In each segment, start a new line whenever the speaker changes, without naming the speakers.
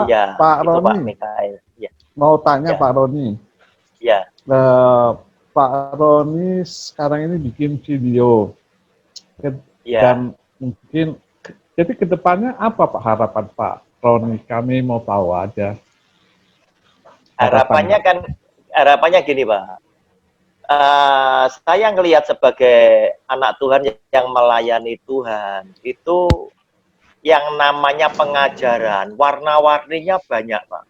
Ya,
Pak
itu Pak
Roni,
Mikael. Ya,
mau tanya
ya,
Pak Roni.
ya,
Pak Roni sekarang ini bikin video
ya.
dan mungkin jadi kedepannya apa Pak harapan Pak Roni? Kami mau tahu aja harapan Pak.
Harapannya gini Pak. Saya ngelihat sebagai anak Tuhan yang melayani Tuhan itu yang namanya pengajaran warna-warninya banyak Pak.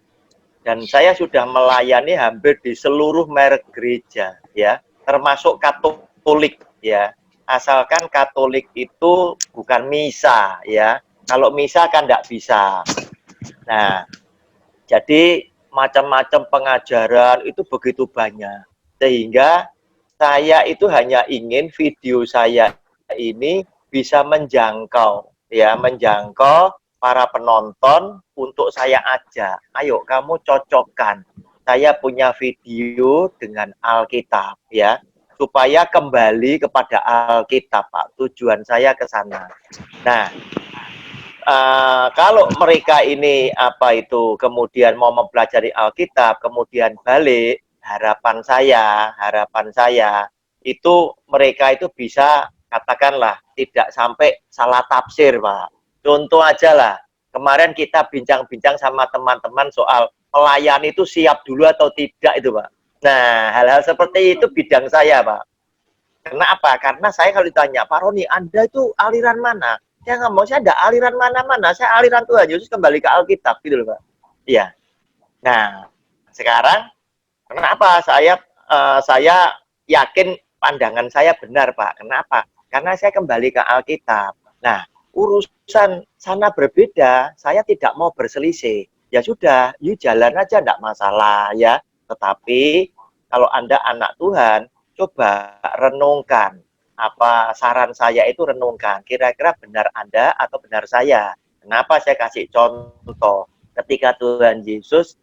Dan saya sudah melayani hampir di seluruh merek gereja ya, termasuk Katolik ya. Asalkan Katolik itu bukan misa ya. Kalau misa kan tidak bisa. Nah, jadi macam-macam pengajaran itu begitu banyak. Sehingga saya itu hanya ingin video saya ini bisa menjangkau ya, menjangkau para penonton untuk saya ajak. Ayo kamu cocokkan. Saya punya video dengan Alkitab ya, supaya kembali kepada Alkitab Pak. Tujuan saya ke sana. Nah, kalau mereka ini kemudian mau mempelajari Alkitab, kemudian balik, harapan saya itu mereka itu bisa katakanlah tidak sampai salah tafsir, Pak. Contoh aja lah, kemarin kita bincang-bincang sama teman-teman soal pelayan itu siap dulu atau tidak itu, Pak. Nah, hal-hal seperti itu bidang saya, Pak. Kenapa? Karena saya kalau ditanya, Pak Roni, Anda itu aliran mana? Saya nggak mau, saya ada aliran mana-mana. Saya aliran Tuhan Yesus kembali ke Alkitab, gitu loh, Pak. Iya. Nah, sekarang kenapa saya yakin pandangan saya benar, Pak? Kenapa? Karena saya kembali ke Alkitab. Nah, urusan sana berbeda, saya tidak mau berselisih. Ya sudah, yuk jalan aja, enggak masalah ya. Tetapi kalau Anda anak Tuhan, coba renungkan. Apa saran saya itu renungkan. Kira-kira benar Anda atau benar saya? Kenapa saya kasih contoh? Ketika Tuhan Yesus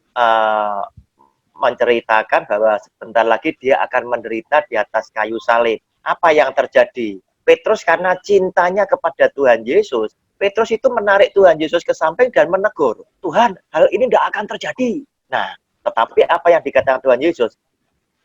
menceritakan bahwa sebentar lagi dia akan menderita di atas kayu salib. Apa yang terjadi? Petrus karena cintanya kepada Tuhan Yesus, Petrus itu menarik Tuhan Yesus ke samping dan menegur, Tuhan, hal ini tidak akan terjadi. Nah, tetapi apa yang dikatakan Tuhan Yesus?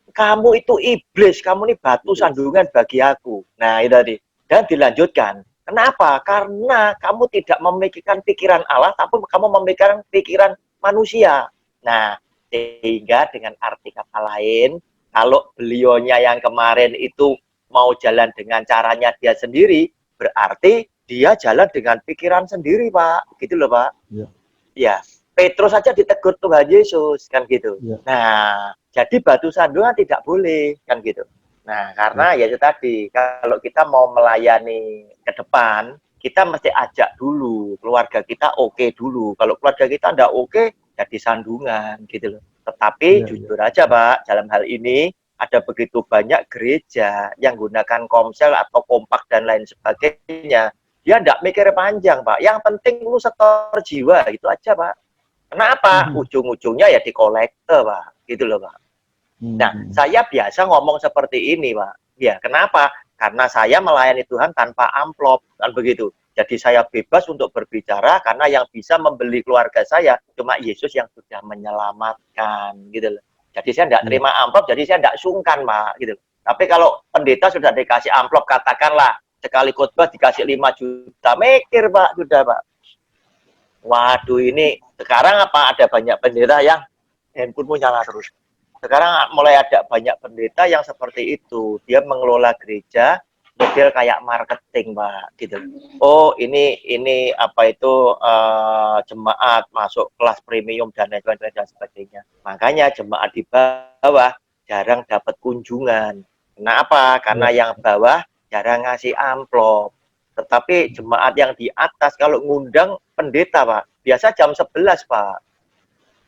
Kamu itu iblis, kamu ini batu sandungan bagi aku. Nah, itu tadi. Dan dilanjutkan. Kenapa? Karena kamu tidak memikirkan pikiran Allah, tapi kamu memikirkan pikiran manusia. Nah, sehingga dengan arti kata lain, kalau beliaunya yang kemarin itu mau jalan dengan caranya dia sendiri, berarti dia jalan dengan pikiran sendiri, Pak. Gitu loh, Pak.
Ya.
Ya, Petrus saja ditegur Tuhan Yesus, kan gitu. Ya. Nah, jadi batu sandungan tidak boleh, kan gitu. Nah, karena ya itu tadi, kalau kita mau melayani ke depan, kita mesti ajak dulu, keluarga kita oke dulu. Kalau keluarga kita tidak oke, jadi sandungan, gitu loh. Tetapi jujur aja, Pak, dalam hal ini, ada begitu banyak gereja yang gunakan komsel atau kompak dan lain sebagainya. Dia tidak mikir panjang, Pak. Yang penting lu setor jiwa, itu aja, Pak. Kenapa? Ujung-ujungnya ya di kolektor, Pak. Gitu loh, Pak. Nah, saya biasa ngomong seperti ini, Pak. Ya, kenapa? Karena saya melayani Tuhan tanpa amplop, kan begitu. Jadi saya bebas untuk berbicara karena yang bisa membeli keluarga saya cuma Yesus yang sudah menyelamatkan, gitu loh. Jadi saya tidak terima amplop, jadi saya tidak sungkan, Pak, gitu. Tapi kalau pendeta sudah dikasih amplop, katakanlah sekali khotbah dikasih 5 juta, mikir, Pak, sudah, Pak. Waduh, ini sekarang apa ada banyak pendeta yang handphonemu nyala terus. Sekarang mulai ada banyak pendeta yang seperti itu. Dia mengelola gereja model kayak marketing, Pak, gitu. Oh, ini jemaat masuk kelas premium dan lain-lain dan sebagainya. Makanya jemaat di bawah jarang dapat kunjungan. Kenapa? Karena yang bawah jarang ngasih amplop. Tetapi jemaat yang di atas kalau ngundang pendeta, Pak, biasa jam 11, Pak.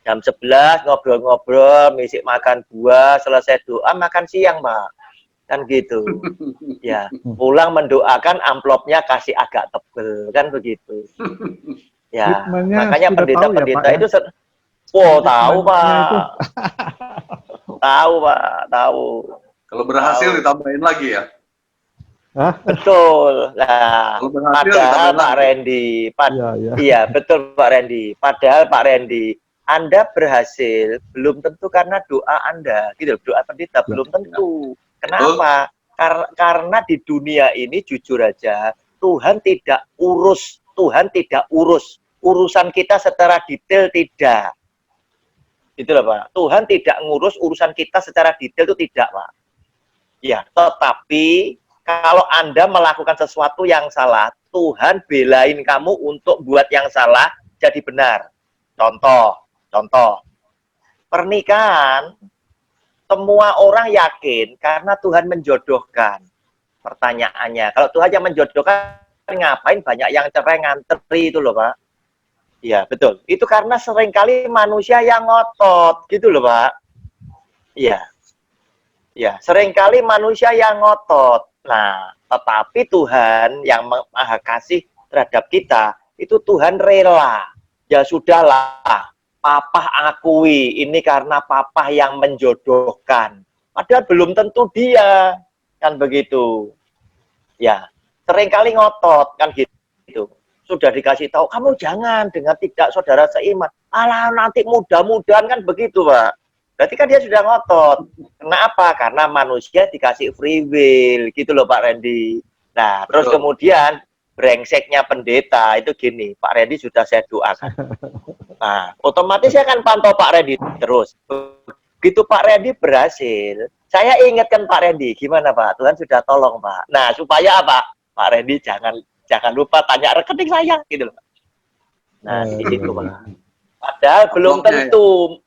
Jam 11 ngobrol-ngobrol, misi makan buah, selesai doa makan siang, Pak. Kan gitu. Ya, pulang mendoakan amplopnya kasih agak tebel, kan begitu. Ya, makanya pendeta-pendeta ya, itu tahu, Pak. Tahu, Pak, tahu.
Kalau berhasil tahu. Ditambahin lagi ya.
Hah?
Betul. Nah,
Kalau berhasil
padahal
tambah
Pak
lagi.
Randy,
Iya, iya.
iya betul Pak Randy. Padahal Pak Randy, Anda berhasil belum tentu karena doa Anda, gitu, doa pendeta
Ya.
belum tentu.
Betul.
Kenapa? Karena di dunia ini jujur aja, Tuhan tidak urus urusan kita secara detail, tidak. Gitu loh Pak. Tuhan tidak ngurus urusan kita secara detail, itu tidak Pak. Ya, tetapi kalau Anda melakukan sesuatu yang salah, Tuhan belain kamu untuk buat yang salah jadi benar. Contoh, pernikahan, semua orang yakin karena Tuhan menjodohkan. Pertanyaannya, kalau Tuhan yang menjodohkan, ngapain banyak yang cerai ngantri itu loh Pak? Iya, betul. Itu karena seringkali manusia yang ngotot, gitu loh Pak. Iya. Ya, seringkali manusia yang ngotot. Nah, tetapi Tuhan yang maha kasih terhadap kita, itu Tuhan rela. Ya sudahlah, papa akui, ini karena papa yang menjodohkan. Padahal belum tentu dia, kan begitu. Ya, seringkali ngotot, kan gitu. Sudah dikasih tahu, kamu jangan dengan tidak saudara seiman. Alah, nanti mudah-mudahan, kan begitu, Pak. Berarti kan dia sudah ngotot. Kenapa? Karena manusia dikasih free will, gitu loh Pak Randy. Nah, terus
Betul.
kemudian brengseknya pendeta itu gini, Pak Randy sudah saya doakan. Nah, otomatis saya akan pantau Pak Randy terus. Begitu Pak Randy berhasil, saya ingatkan Pak Randy, gimana Pak? Tuhan sudah tolong Pak. Nah, supaya apa? Pak Randy jangan lupa tanya rekening saya, gitu loh. Nah, di situ Pak. Padahal belum tentu.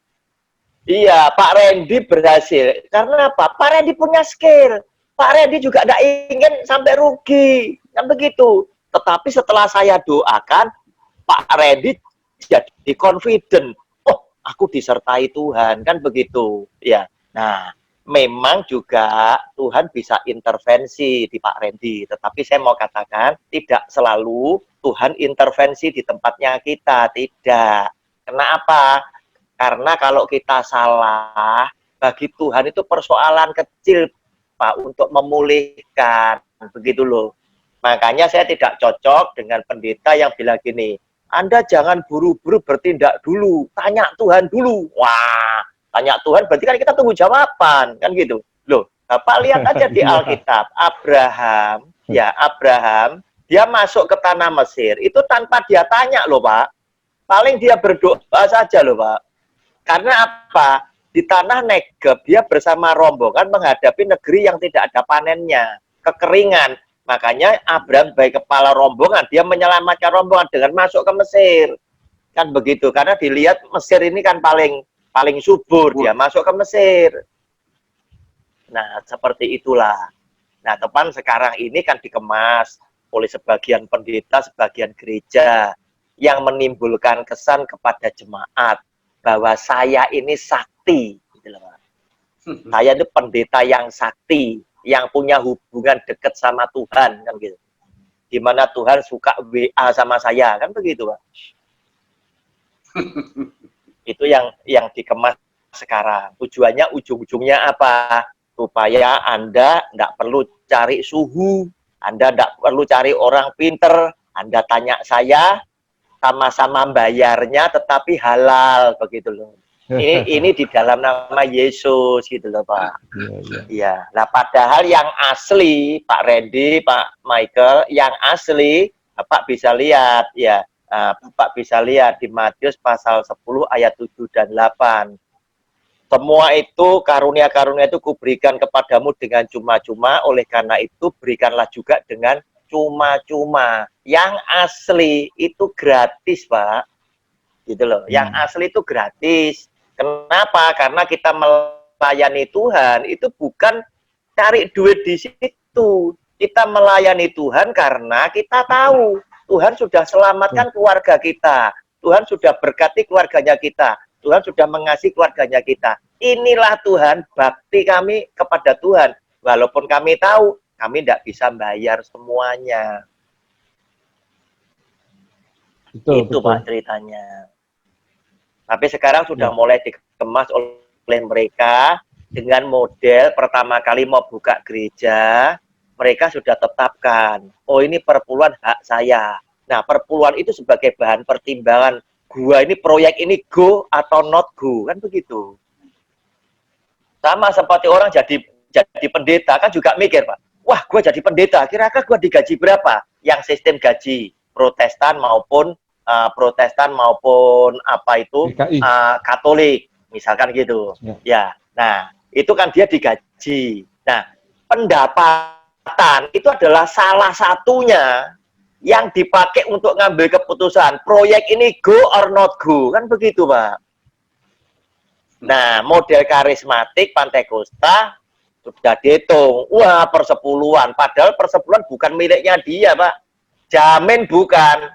Iya, Pak Randy berhasil. Karena apa? Pak Randy punya skill. Pak Randy juga tidak ingin sampai rugi. Kan begitu. Tetapi setelah saya doakan, Pak Randy jadi confident. Oh, aku disertai Tuhan. Kan begitu. Ya. Nah, memang juga Tuhan bisa intervensi di Pak Randy. Tetapi saya mau katakan, tidak selalu Tuhan intervensi di tempatnya kita. Tidak. Kenapa? Karena kalau kita salah, bagi Tuhan itu persoalan kecil, Pak, untuk memulihkan. Begitu loh. Makanya saya tidak cocok dengan pendeta yang bilang gini, Anda jangan buru-buru bertindak dulu, tanya Tuhan dulu. Wah, tanya Tuhan berarti kan kita tunggu jawaban, kan gitu. Loh, Bapak lihat aja di Alkitab, Abraham, dia masuk ke tanah Mesir, itu tanpa dia tanya loh Pak. Paling dia berdoa saja loh Pak. Karena apa? Di tanah Negeb, dia bersama rombongan menghadapi negeri yang tidak ada panennya, kekeringan. Makanya Abraham sebagai kepala rombongan, dia menyelamatkan rombongan dengan masuk ke Mesir. Kan begitu, karena dilihat Mesir ini kan paling subur, dia masuk ke Mesir. Nah, seperti itulah. Nah, teman sekarang ini kan dikemas oleh sebagian pendeta, sebagian gereja, yang menimbulkan kesan kepada jemaat bahwa saya ini sakti, gitu loh. Saya itu pendeta yang sakti, yang punya hubungan dekat sama Tuhan, kan gitu. Gimana Tuhan suka WA sama saya, kan begitu, Pak. Itu yang dikemas sekarang. Tujuannya ujung-ujungnya apa? Supaya Anda tidak perlu cari suhu, Anda tidak perlu cari orang pinter, Anda tanya saya, sama-sama bayarnya tetapi halal, begitu loh. Ini di dalam nama Yesus, gitu loh Pak. Iya. Nah padahal yang asli Pak Randy, Pak Michael, yang asli Bapak bisa lihat ya, Bapak bisa lihat di Matius pasal 10 ayat 7 dan 8. Semua itu karunia-karunia itu kuberikan kepadamu dengan cuma-cuma, oleh karena itu berikanlah juga dengan cuma-cuma. Yang asli itu gratis, Pak. Gitu loh. Yang asli itu gratis. Kenapa? Karena kita melayani Tuhan itu bukan cari duit di situ. Kita melayani Tuhan karena kita tahu Tuhan sudah selamatkan keluarga kita. Tuhan sudah berkati keluarganya kita. Tuhan sudah mengasihi keluarganya kita. Inilah Tuhan, bakti kami kepada Tuhan. Walaupun kami tahu kami tidak bisa bayar semuanya. Itu Pak ceritanya. Tapi sekarang sudah mulai dikemas oleh mereka dengan model pertama kali mau buka gereja, mereka sudah tetapkan, oh ini perpuluhan hak saya. Nah, perpuluhan itu sebagai bahan pertimbangan, gua ini proyek ini go atau not go, kan begitu. Sama seperti orang jadi pendeta kan juga mikir, Pak. Wah, gua jadi pendeta, kira-kira gua digaji berapa? Yang sistem gaji Protestan maupun apa itu Katolik, misalkan gitu. Ya. Nah, itu kan dia digaji. Nah, pendapatan itu adalah salah satunya yang dipakai untuk ngambil keputusan proyek ini go or not go, kan begitu, Pak. Nah, model karismatik Pantekosta sudah dihitung, wah persepuluhan, padahal persepuluhan bukan miliknya dia, Pak. Jamin bukan.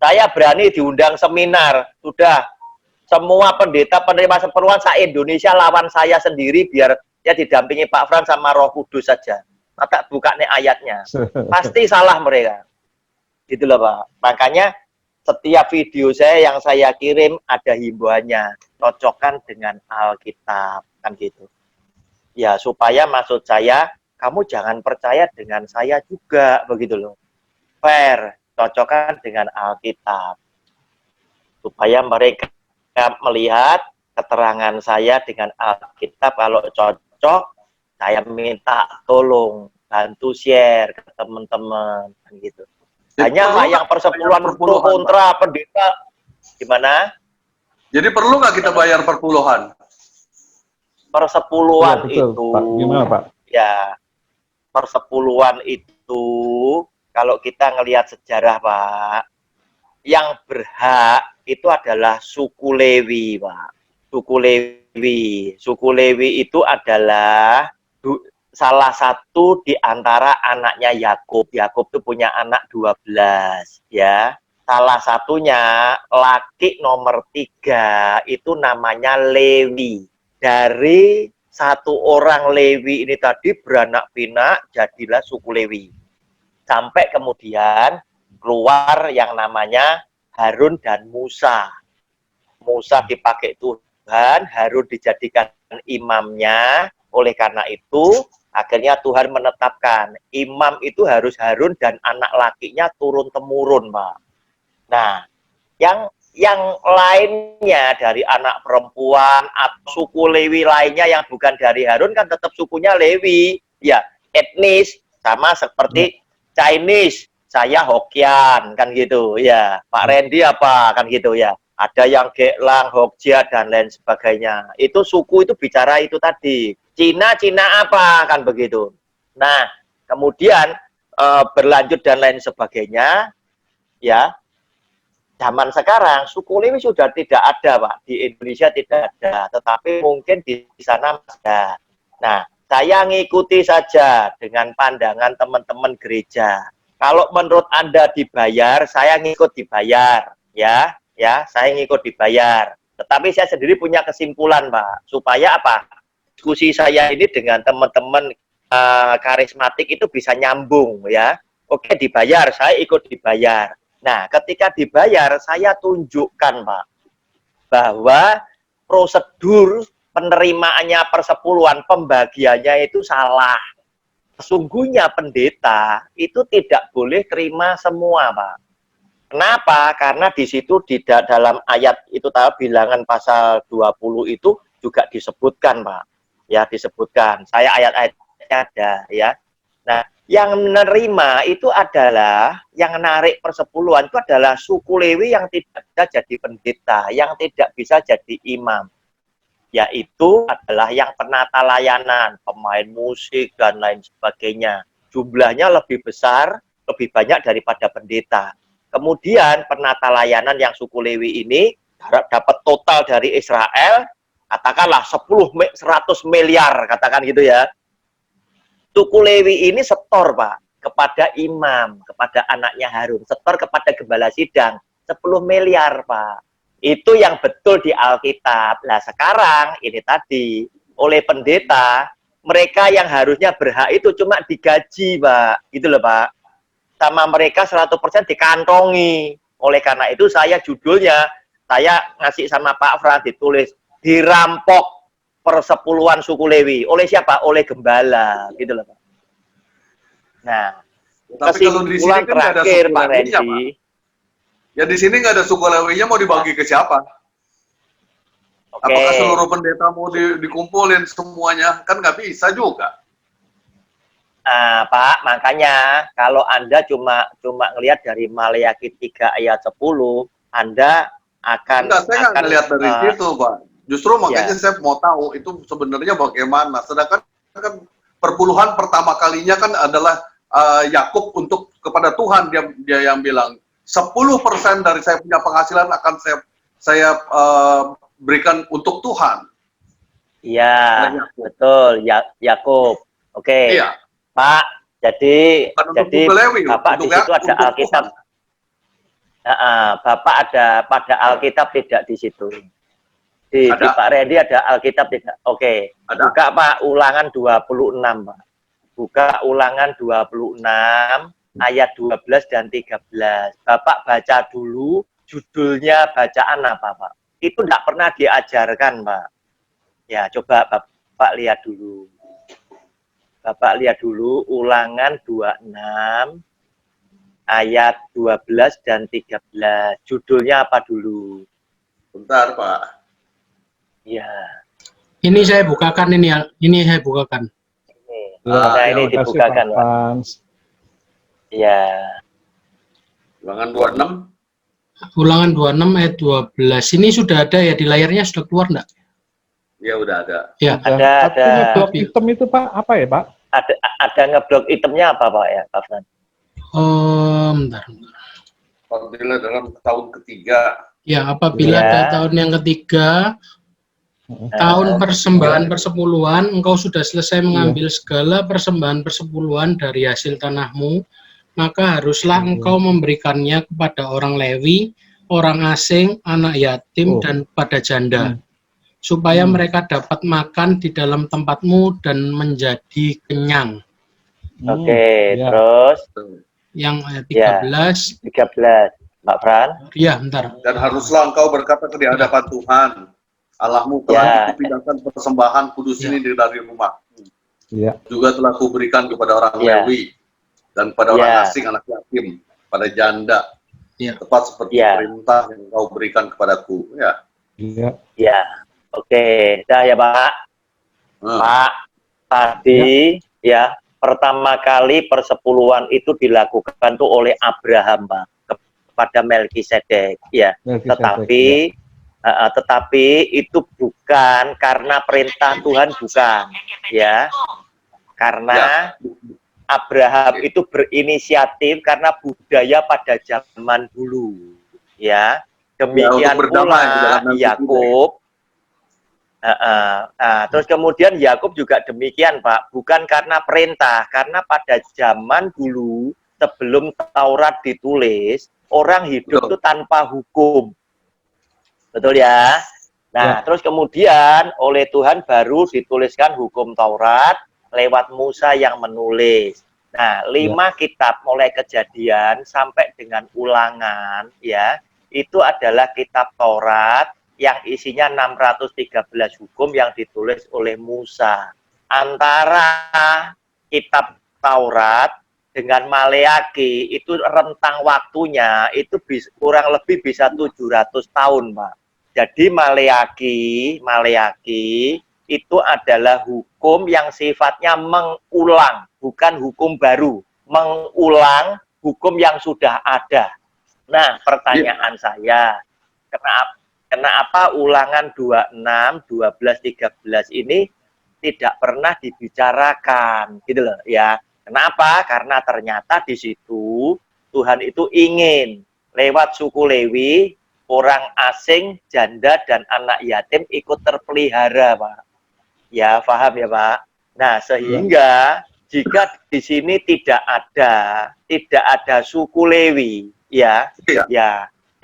Saya berani diundang seminar, sudah semua pendeta penerima sepuluhan se-Indonesia lawan saya sendiri biar ya didampingi Pak Frans sama Roh Kudus saja. Maka buka nih ayatnya. Pasti salah mereka. Gitu loh, Pak. Makanya setiap video saya yang saya kirim ada himbauannya. Cocokkan dengan Alkitab. Kan gitu. Ya, supaya maksud saya, kamu jangan percaya dengan saya juga. Begitu loh. Fair. Cocokkan dengan Alkitab. Supaya mereka melihat keterangan saya dengan Alkitab. Kalau cocok, saya minta tolong bantu share ke teman-teman gitu. Hanya yang persepuluhan pro kontra pendeta gimana?
Jadi perlu nggak kita bayar perpuluhan?
Persepuluhan
ya, betul,
itu,
Pak. Gimana, Pak?
Ya, persepuluhan itu kalau kita ngelihat sejarah, Pak, yang berhak itu adalah suku Lewi, Pak. Suku Lewi. Suku Lewi itu adalah salah satu di antara anaknya Yakub. Yakub itu punya anak 12, ya. Salah satunya laki nomor 3 itu namanya Lewi. Dari satu orang Lewi ini tadi beranak pinak jadilah suku Lewi. Sampai kemudian keluar yang namanya Harun dan Musa. Musa dipakai Tuhan, Harun dijadikan imamnya. Oleh karena itu akhirnya Tuhan menetapkan imam itu harus Harun dan anak lakinya turun-temurun, Pak. Nah, yang lainnya dari anak perempuan atau suku Lewi lainnya yang bukan dari Harun kan tetap sukunya Lewi. Ya, etnis sama seperti Chinese, saya Hokkien kan gitu. Ya, Pak Randy apa kan gitu ya. Ada yang Geklang, Hokjia dan lain sebagainya. Itu suku itu bicara itu tadi. Cina apa kan begitu. Nah, kemudian berlanjut dan lain sebagainya, ya. Zaman sekarang suku Lewi sudah tidak ada, Pak. Di Indonesia tidak ada, tetapi mungkin di sana ada. Nah, saya ngikuti saja dengan pandangan teman-teman gereja. Kalau menurut Anda dibayar, saya ngikut dibayar, ya, saya ngikut dibayar. Tetapi saya sendiri punya kesimpulan, Pak, supaya apa? Diskusi saya ini dengan teman-teman karismatik itu bisa nyambung, ya. Oke, dibayar, saya ikut dibayar. Nah, ketika dibayar, saya tunjukkan, Pak, bahwa prosedur penerimaannya persepuluhan, pembagiannya itu salah. Sesungguhnya pendeta itu tidak boleh terima semua, Pak. Kenapa? Karena di situ di dalam ayat itu bilangan pasal 20 itu juga disebutkan, Pak. Ya, disebutkan. Saya ayat-ayatnya ada, ya. Nah, yang menerima itu adalah, yang narik persepuluhan itu adalah suku Lewi yang tidak bisa jadi pendeta, yang tidak bisa jadi imam. Yaitu adalah yang penata layanan, pemain musik, dan lain sebagainya. Jumlahnya lebih besar, lebih banyak daripada pendeta. Kemudian penata layanan yang suku Lewi ini dapat total dari Israel, katakanlah 100 miliar, katakan gitu ya. Suku Lewi ini setor, Pak, kepada imam, kepada anaknya Harun, setor kepada gembala sidang, 10 miliar, Pak. Itu yang betul di Alkitab. Nah, sekarang ini tadi, oleh pendeta, mereka yang harusnya berhak itu cuma digaji, Pak. Gitu loh, Pak. Sama mereka 100% dikantongi. Oleh karena itu saya judulnya, saya ngasih sama Pak Frans ditulis, dirampok persepuluhan suku Lewi. Oleh siapa? Oleh gembala. Gitu loh, Pak. Nah,
Tapi kalau di sini
kesimpulan
kan nggak ada
terakhir
suku
Pak
Lewinya, Pak.
Randy.
Ya di sini nggak ada suku Lewinya, mau dibagi ke siapa?
Oke.
Apakah seluruh pendeta mau dikumpulin semuanya? Kan nggak bisa juga.
Nah, Pak, makanya kalau Anda cuma ngelihat dari Maleakhi 3 ayat 10, Anda akan
Enggak, saya nggak ngelihat dari situ, Pak. Justru makanya
ya.
saya mau tahu itu sebenarnya bagaimana. Sedangkan kan perpuluhan pertama kalinya kan adalah Yakub untuk kepada Tuhan, dia yang bilang 10% dari saya punya penghasilan akan saya berikan untuk Tuhan.
Iya, betul, Yakub. Oke.
Iya.
Pak, jadi
Bukan untuk suku Lewi,
Bapak di
untuk
situ ada
untuk
Alkitab.
Tuhan.
Bapak ada pada Alkitab tidak di situ. Di Pak Randy ada Alkitab tidak? Oke.
Ada.
Buka Pak Ulangan 26, Pak. Buka Ulangan 26 ayat 12 dan 13. Bapak baca dulu judulnya bacaan apa, Pak? Itu tidak pernah diajarkan, Pak. Ya, coba Bapak lihat dulu. Bapak lihat dulu Ulangan 26 ayat 12 dan 13. Judulnya apa dulu?
Bentar, Pak.
Ya.
Ini saya bukakan ini saya bukakan.
Nah, ini dibukakan, Pak. Ya.
Ulangan 26.
Ulangan 26 ayat 12. Ini sudah ada ya di layarnya, sudah keluar enggak?
Ya udah ada.
Ya.
Ada.
Ngeblok hitam itu Pak, apa ya Pak?
Ada ngeblok itemnya apa Pak ya, Pak Fran?
Bentar.
Apabila dalam tahun ketiga.
Ya, apabila ada tahun yang ketiga, tahun persembahan persepuluhan, engkau sudah selesai mengambil segala persembahan persepuluhan dari hasil tanahmu, maka haruslah engkau memberikannya kepada orang Lewi, orang asing, anak yatim, dan pada janda, supaya mereka dapat makan di dalam tempatmu dan menjadi kenyang.
Oke, terus
yang ayat 13.
13, Pak Fran.
Ya, bentar.
Dan haruslah engkau berkata di hadapan Tuhan Allahmu, telah kupindahkan persembahan kudus ini dari rumah. Juga telah kuberikan kepada orang Lewi dan pada orang asing, anak yatim, pada janda, tepat seperti perintah yang kau berikan kepadaku.
Ya. Oke, dah ya Pak. Pak, tadi ya pertama kali persepuluhan itu dilakukan tuh oleh Abraham, Pak, kepada Melkisedek, ya. Tetapi itu bukan karena perintah Tuhan, bukan, ya. Karena Abraham itu berinisiatif karena budaya pada zaman dulu, ya. Demikian pula Yakub. Terus kemudian Yakub juga demikian, Pak, bukan karena perintah, karena pada zaman dulu sebelum Taurat ditulis, orang hidup itu tanpa hukum, betul ya? Nah, terus kemudian oleh Tuhan baru dituliskan hukum Taurat lewat Musa yang menulis. Nah, 5 kitab mulai Kejadian sampai dengan Ulangan, ya, itu adalah kitab Taurat yang isinya 613 hukum yang ditulis oleh Musa. Antara kitab Taurat dengan Maleakhi itu rentang waktunya itu kurang lebih bisa 700 tahun, Pak. Jadi Maleakhi itu adalah hukum yang sifatnya mengulang, bukan hukum baru. Mengulang hukum yang sudah ada. Nah, pertanyaan saya, kenapa Ulangan 26, 12, 13 ini tidak pernah dibicarakan, gitu loh ya. Kenapa? Karena ternyata di situ Tuhan itu ingin lewat suku Lewi, orang asing, janda, dan anak yatim ikut terpelihara, Pak. Ya, paham ya, Pak? Nah, sehingga jika di sini tidak ada suku Lewi, ya,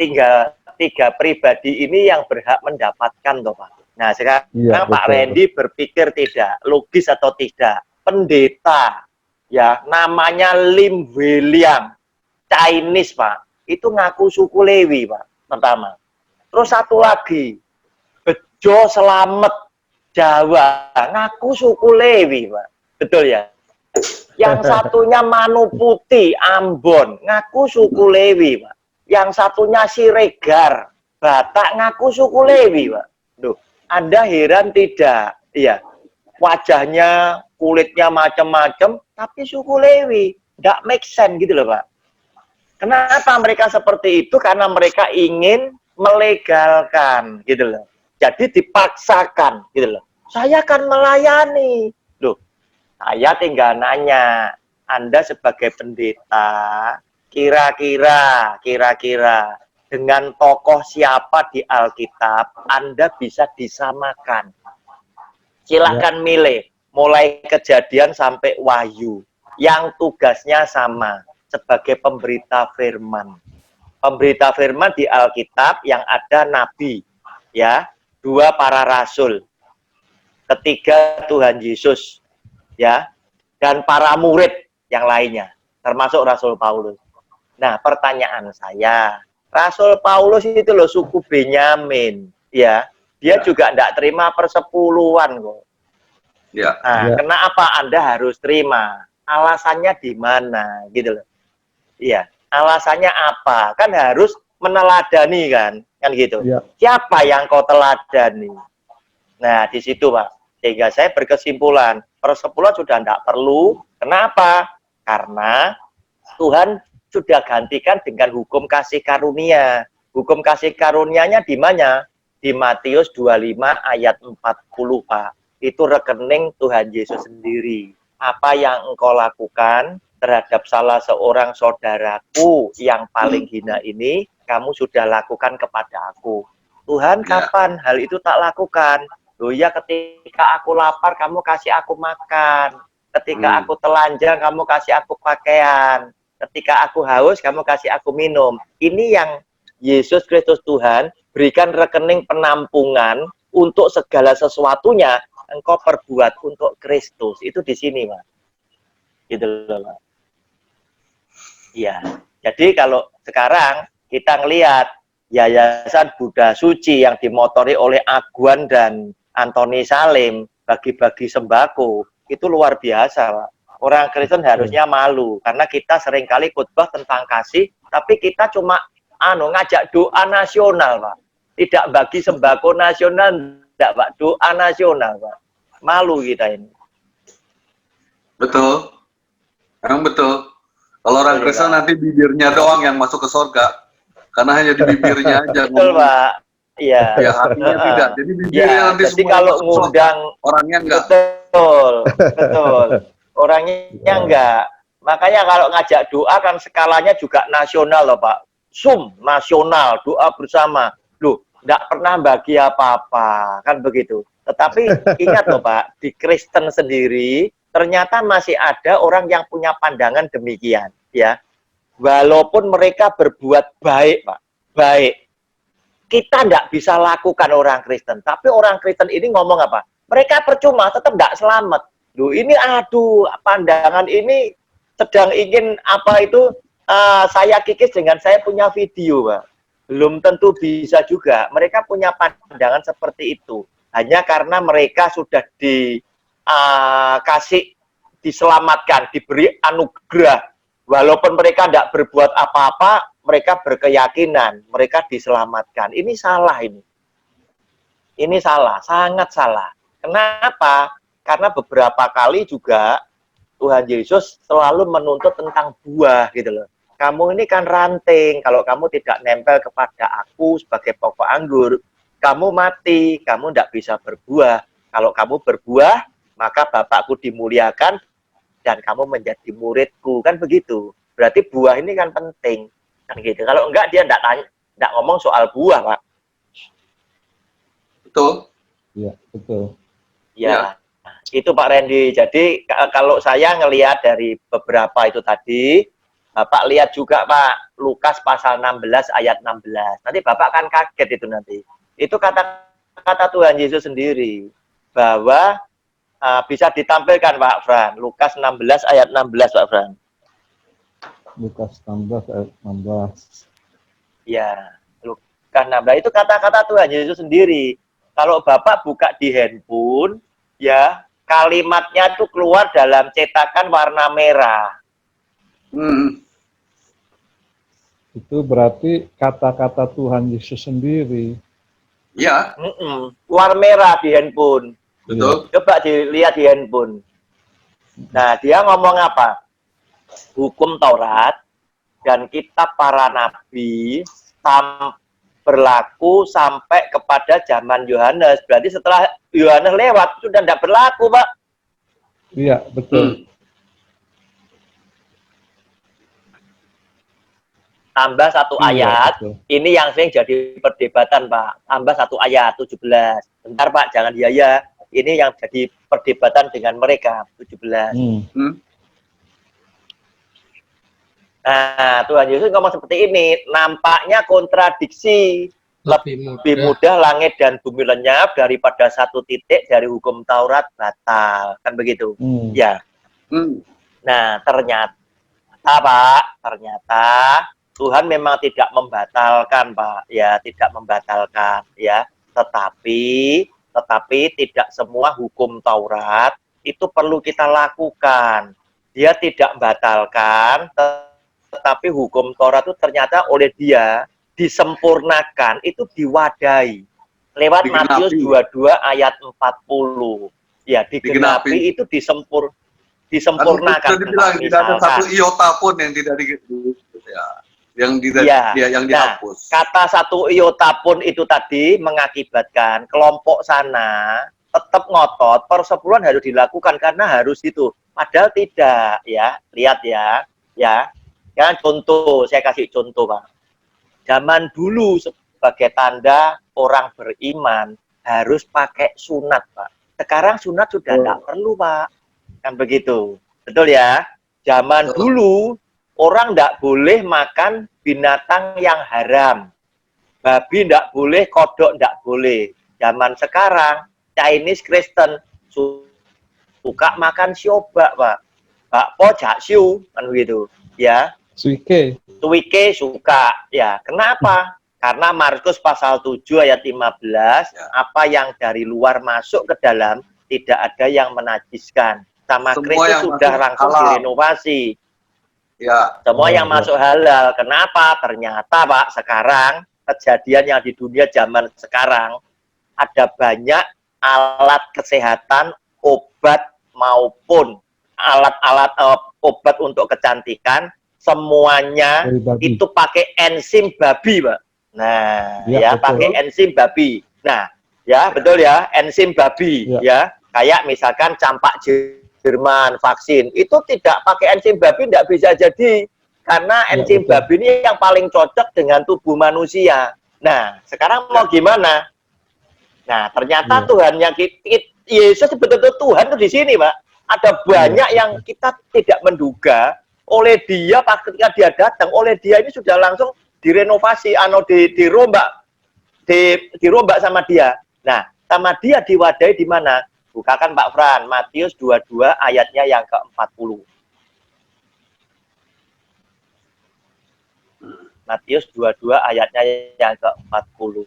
tinggal 3 pribadi ini yang berhak mendapatkan, toh, Pak. Nah, sekarang Pak Randy berpikir tidak logis atau tidak. Pendeta, ya, namanya Lim William, Chinese, Pak, itu ngaku suku Lewi, Pak, pertama. Terus satu lagi, Bejo Selamet, Jawa, ngaku suku Lewi, Pak. Betul ya? Yang satunya Manu Putih, Ambon, ngaku suku Lewi, Pak. Yang satunya Siregar, Batak, ngaku suku Lewi, Pak. Duh, Anda heran tidak? Iya, wajahnya, kulitnya macam-macam, tapi suku Lewi. Nggak make sense gitu loh, Pak. Kenapa mereka seperti itu? Karena mereka ingin melegalkan, gitu loh. Jadi dipaksakan, gitu loh. Saya akan melayani. Loh, saya tinggal nanya, Anda sebagai pendeta, kira-kira dengan tokoh siapa di Alkitab Anda bisa disamakan? Silakan milih, mulai Kejadian sampai Wahyu, yang tugasnya sama sebagai pemberita firman. Pemberita firman di Alkitab yang ada nabi, ya, 2 para rasul, 3 Tuhan Yesus, ya, dan para murid yang lainnya, termasuk Rasul Paulus. Nah, pertanyaan saya, Rasul Paulus itu loh suku Benyamin, ya, dia juga tidak terima persepuluhan kok.
Ya.
Nah, kenapa Anda harus terima? Alasannya di mana, gitu loh. Iya, alasannya apa? Kan harus meneladani kan gitu. Ya. Siapa yang kau teladani? Nah, di situ, Pak. Sehingga saya berkesimpulan, persepuluhan sudah tidak perlu. Kenapa? Karena Tuhan sudah gantikan dengan hukum kasih karunia. Hukum kasih karunianya di mana? Di Matius 25 ayat 40, Pak. Itu rekening Tuhan Yesus sendiri. Apa yang engkau lakukan terhadap salah seorang saudaraku yang paling hina ini, kamu sudah lakukan kepada aku. Tuhan, kapan hal itu tak lakukan? Loh ya, ketika aku lapar, kamu kasih aku makan. Ketika aku telanjang, kamu kasih aku pakaian. Ketika aku haus, kamu kasih aku minum. Ini yang Yesus Kristus Tuhan berikan rekening penampungan untuk segala sesuatunya, engkau perbuat untuk Kristus. Itu di sini, Pak. Gitu loh, Pak. Ya, jadi kalau sekarang kita ngelihat Yayasan Buddha Suci yang dimotori oleh Aguan dan Antoni Salim bagi-bagi sembako, itu luar biasa, Pak. Orang Kristen harusnya malu karena kita seringkali khotbah tentang kasih, tapi kita cuma ngajak doa nasional, Pak. Tidak bagi sembako nasional, tidak, Pak. Doa nasional, Pak. Malu kita ini.
Betul. Emang betul. Kalau orang Kristen nanti bibirnya doang yang masuk ke surga. Karena hanya di bibirnya aja.
Betul, Pak. Iya.
Ya, hatinya tidak. Jadi bibirnya nanti
jadi kalau ngundang
orangnya enggak.
Betul. Orangnya enggak. Makanya kalau ngajak doa kan skalanya juga nasional loh, Pak. Nasional, doa bersama. Loh, enggak pernah bagi apa-apa, kan begitu. Tetapi ingat loh, Pak, di Kristen sendiri ternyata masih ada orang yang punya pandangan demikian, ya. Walaupun mereka berbuat baik, Pak, baik. Kita tidak bisa lakukan orang Kristen. Tapi orang Kristen ini ngomong apa? Mereka percuma, tetap tidak selamat. Loh, ini pandangan ini sedang ingin apa itu, saya kikis dengan saya punya video, Pak. Belum tentu bisa juga. Mereka punya pandangan seperti itu. Hanya karena mereka sudah dikasih, diselamatkan, diberi anugerah. Walaupun mereka tidak berbuat apa-apa, mereka berkeyakinan, mereka diselamatkan. Ini salah ini. Ini salah, sangat salah. Kenapa? Karena beberapa kali juga Tuhan Yesus selalu menuntut tentang buah gitu loh. Kamu ini kan ranting, kalau kamu tidak nempel kepada aku sebagai pokok anggur, kamu mati, kamu tidak bisa berbuah. Kalau kamu berbuah, maka Bapakku dimuliakan dan kamu menjadi muridku, kan begitu. Berarti buah ini kan penting, kan gitu. Kalau enggak dia tidak ngomong soal buah, Pak.
Betul.
Iya, betul.
Ya, itu Pak Randy. Jadi kalau saya ngelihat dari beberapa itu tadi, Bapak lihat juga Pak, Lukas pasal 16 ayat 16. Nanti Bapak kan kaget itu nanti. Itu kata-kata Tuhan Yesus sendiri bahwa bisa ditampilkan Pak Fran. Lukas 16 ayat 16 Pak Fran.
Lukas 16 ayat 16.
Ya, Lukas 16 itu kata-kata Tuhan Yesus sendiri. Kalau Bapak buka di handphone, ya kalimatnya itu keluar dalam cetakan warna merah.
Itu berarti kata-kata Tuhan Yesus sendiri.
Ya.
Warna merah di handphone.
Betul.
Coba dilihat di handphone. Nah, dia ngomong apa? Hukum Taurat dan kitab para nabi berlaku sampai kepada zaman Yohanes. Berarti setelah Yohanes lewat, sudah tidak berlaku, Pak.
Iya, betul.
Tambah satu ayat, betul. Ini yang sering jadi perdebatan, Pak. Tambah satu ayat, 17. Bentar, Pak, jangan ya. Ini yang jadi perdebatan dengan mereka, 17. Nah, Tuhan Yesus ngomong seperti ini, nampaknya kontradiksi. Lebih mudah langit dan bumi lenyap daripada satu titik dari hukum Taurat batal. Kan begitu? Ya. Nah, ternyata, Pak, Tuhan memang tidak membatalkan, Pak, ya, tidak membatalkan, ya, tetapi tidak semua hukum Taurat itu perlu kita lakukan. Dia tidak membatalkan, tetapi hukum Taurat itu ternyata oleh Dia disempurnakan, itu diwadahi lewat Matius 22 ayat 40. Ya, digenapi itu disempurnakan.
Tidak ada satu iota pun yang tidak yang dihapus.
Kata satu iota pun itu tadi mengakibatkan kelompok sana tetap ngotot persepuluhan harus dilakukan karena harus itu. Padahal tidak, ya. Lihat ya. Kan contoh, saya kasih contoh, Pak. Zaman dulu sebagai tanda orang beriman harus pakai sunat, Pak. Sekarang sunat sudah tidak perlu, Pak. Kan begitu. Betul ya? Zaman dulu orang tidak boleh makan binatang yang haram. Babi tidak boleh, kodok tidak boleh. Zaman sekarang, Chinese Kristen suka makan siobak, Pak. Bakpo jaksiu, kan begitu. Ya.
Suike
suka. Ya. Kenapa? Karena Markus pasal 7 ayat 15, apa yang dari luar masuk ke dalam, tidak ada yang menajiskan. Sama Kristus sudah langsung direnovasi.
Ya.
Semua yang masuk halal. Kenapa? Ternyata, Pak, sekarang kejadian yang di dunia zaman sekarang ada banyak alat kesehatan, obat maupun alat-alat obat untuk kecantikan, semuanya itu pakai enzim babi, Pak. Nah, ya pakai enzim babi. Nah, ya betul ya, enzim babi, ya. Kayak misalkan campak Jerman, vaksin, itu tidak pakai enzim babi, tidak bisa jadi. Karena enzim babi ini yang paling cocok dengan tubuh manusia. Nah, sekarang mau gimana? Nah, ternyata Tuhan yang Yesus betul-betul Tuhan itu di sini, Pak. Ada banyak yang kita tidak menduga, oleh Dia, ketika Dia datang, oleh Dia ini sudah langsung direnovasi, dirombak sama Dia. Nah, sama Dia diwadahi di mana? Bukakan Pak Fran, Matius 22 ayatnya yang ke-40. Matius 22 ayatnya yang ke-40.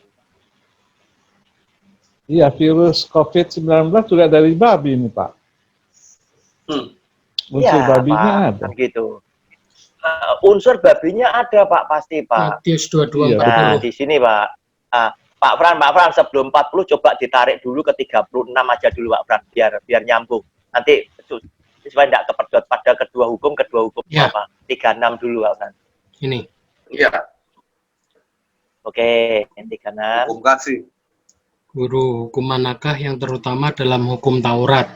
Iya, virus COVID-19 juga dari babi ini, Pak. Unsur babinya Pak, ada.
Gitu. Unsur babinya ada, Pak, pasti, Pak.
Matius 22
Nah, di sini, Pak. Pak Fran, sebelum 40 coba ditarik dulu ke 36 aja dulu, Pak Fran, biar nyambung. Nanti supaya tidak kepedot pada kedua hukum apa? 36 dulu, Pak Fran.
Ini.
Iya.
Oke, 36.
Hukum kasih.
Guru, hukum manakah yang terutama dalam hukum Taurat?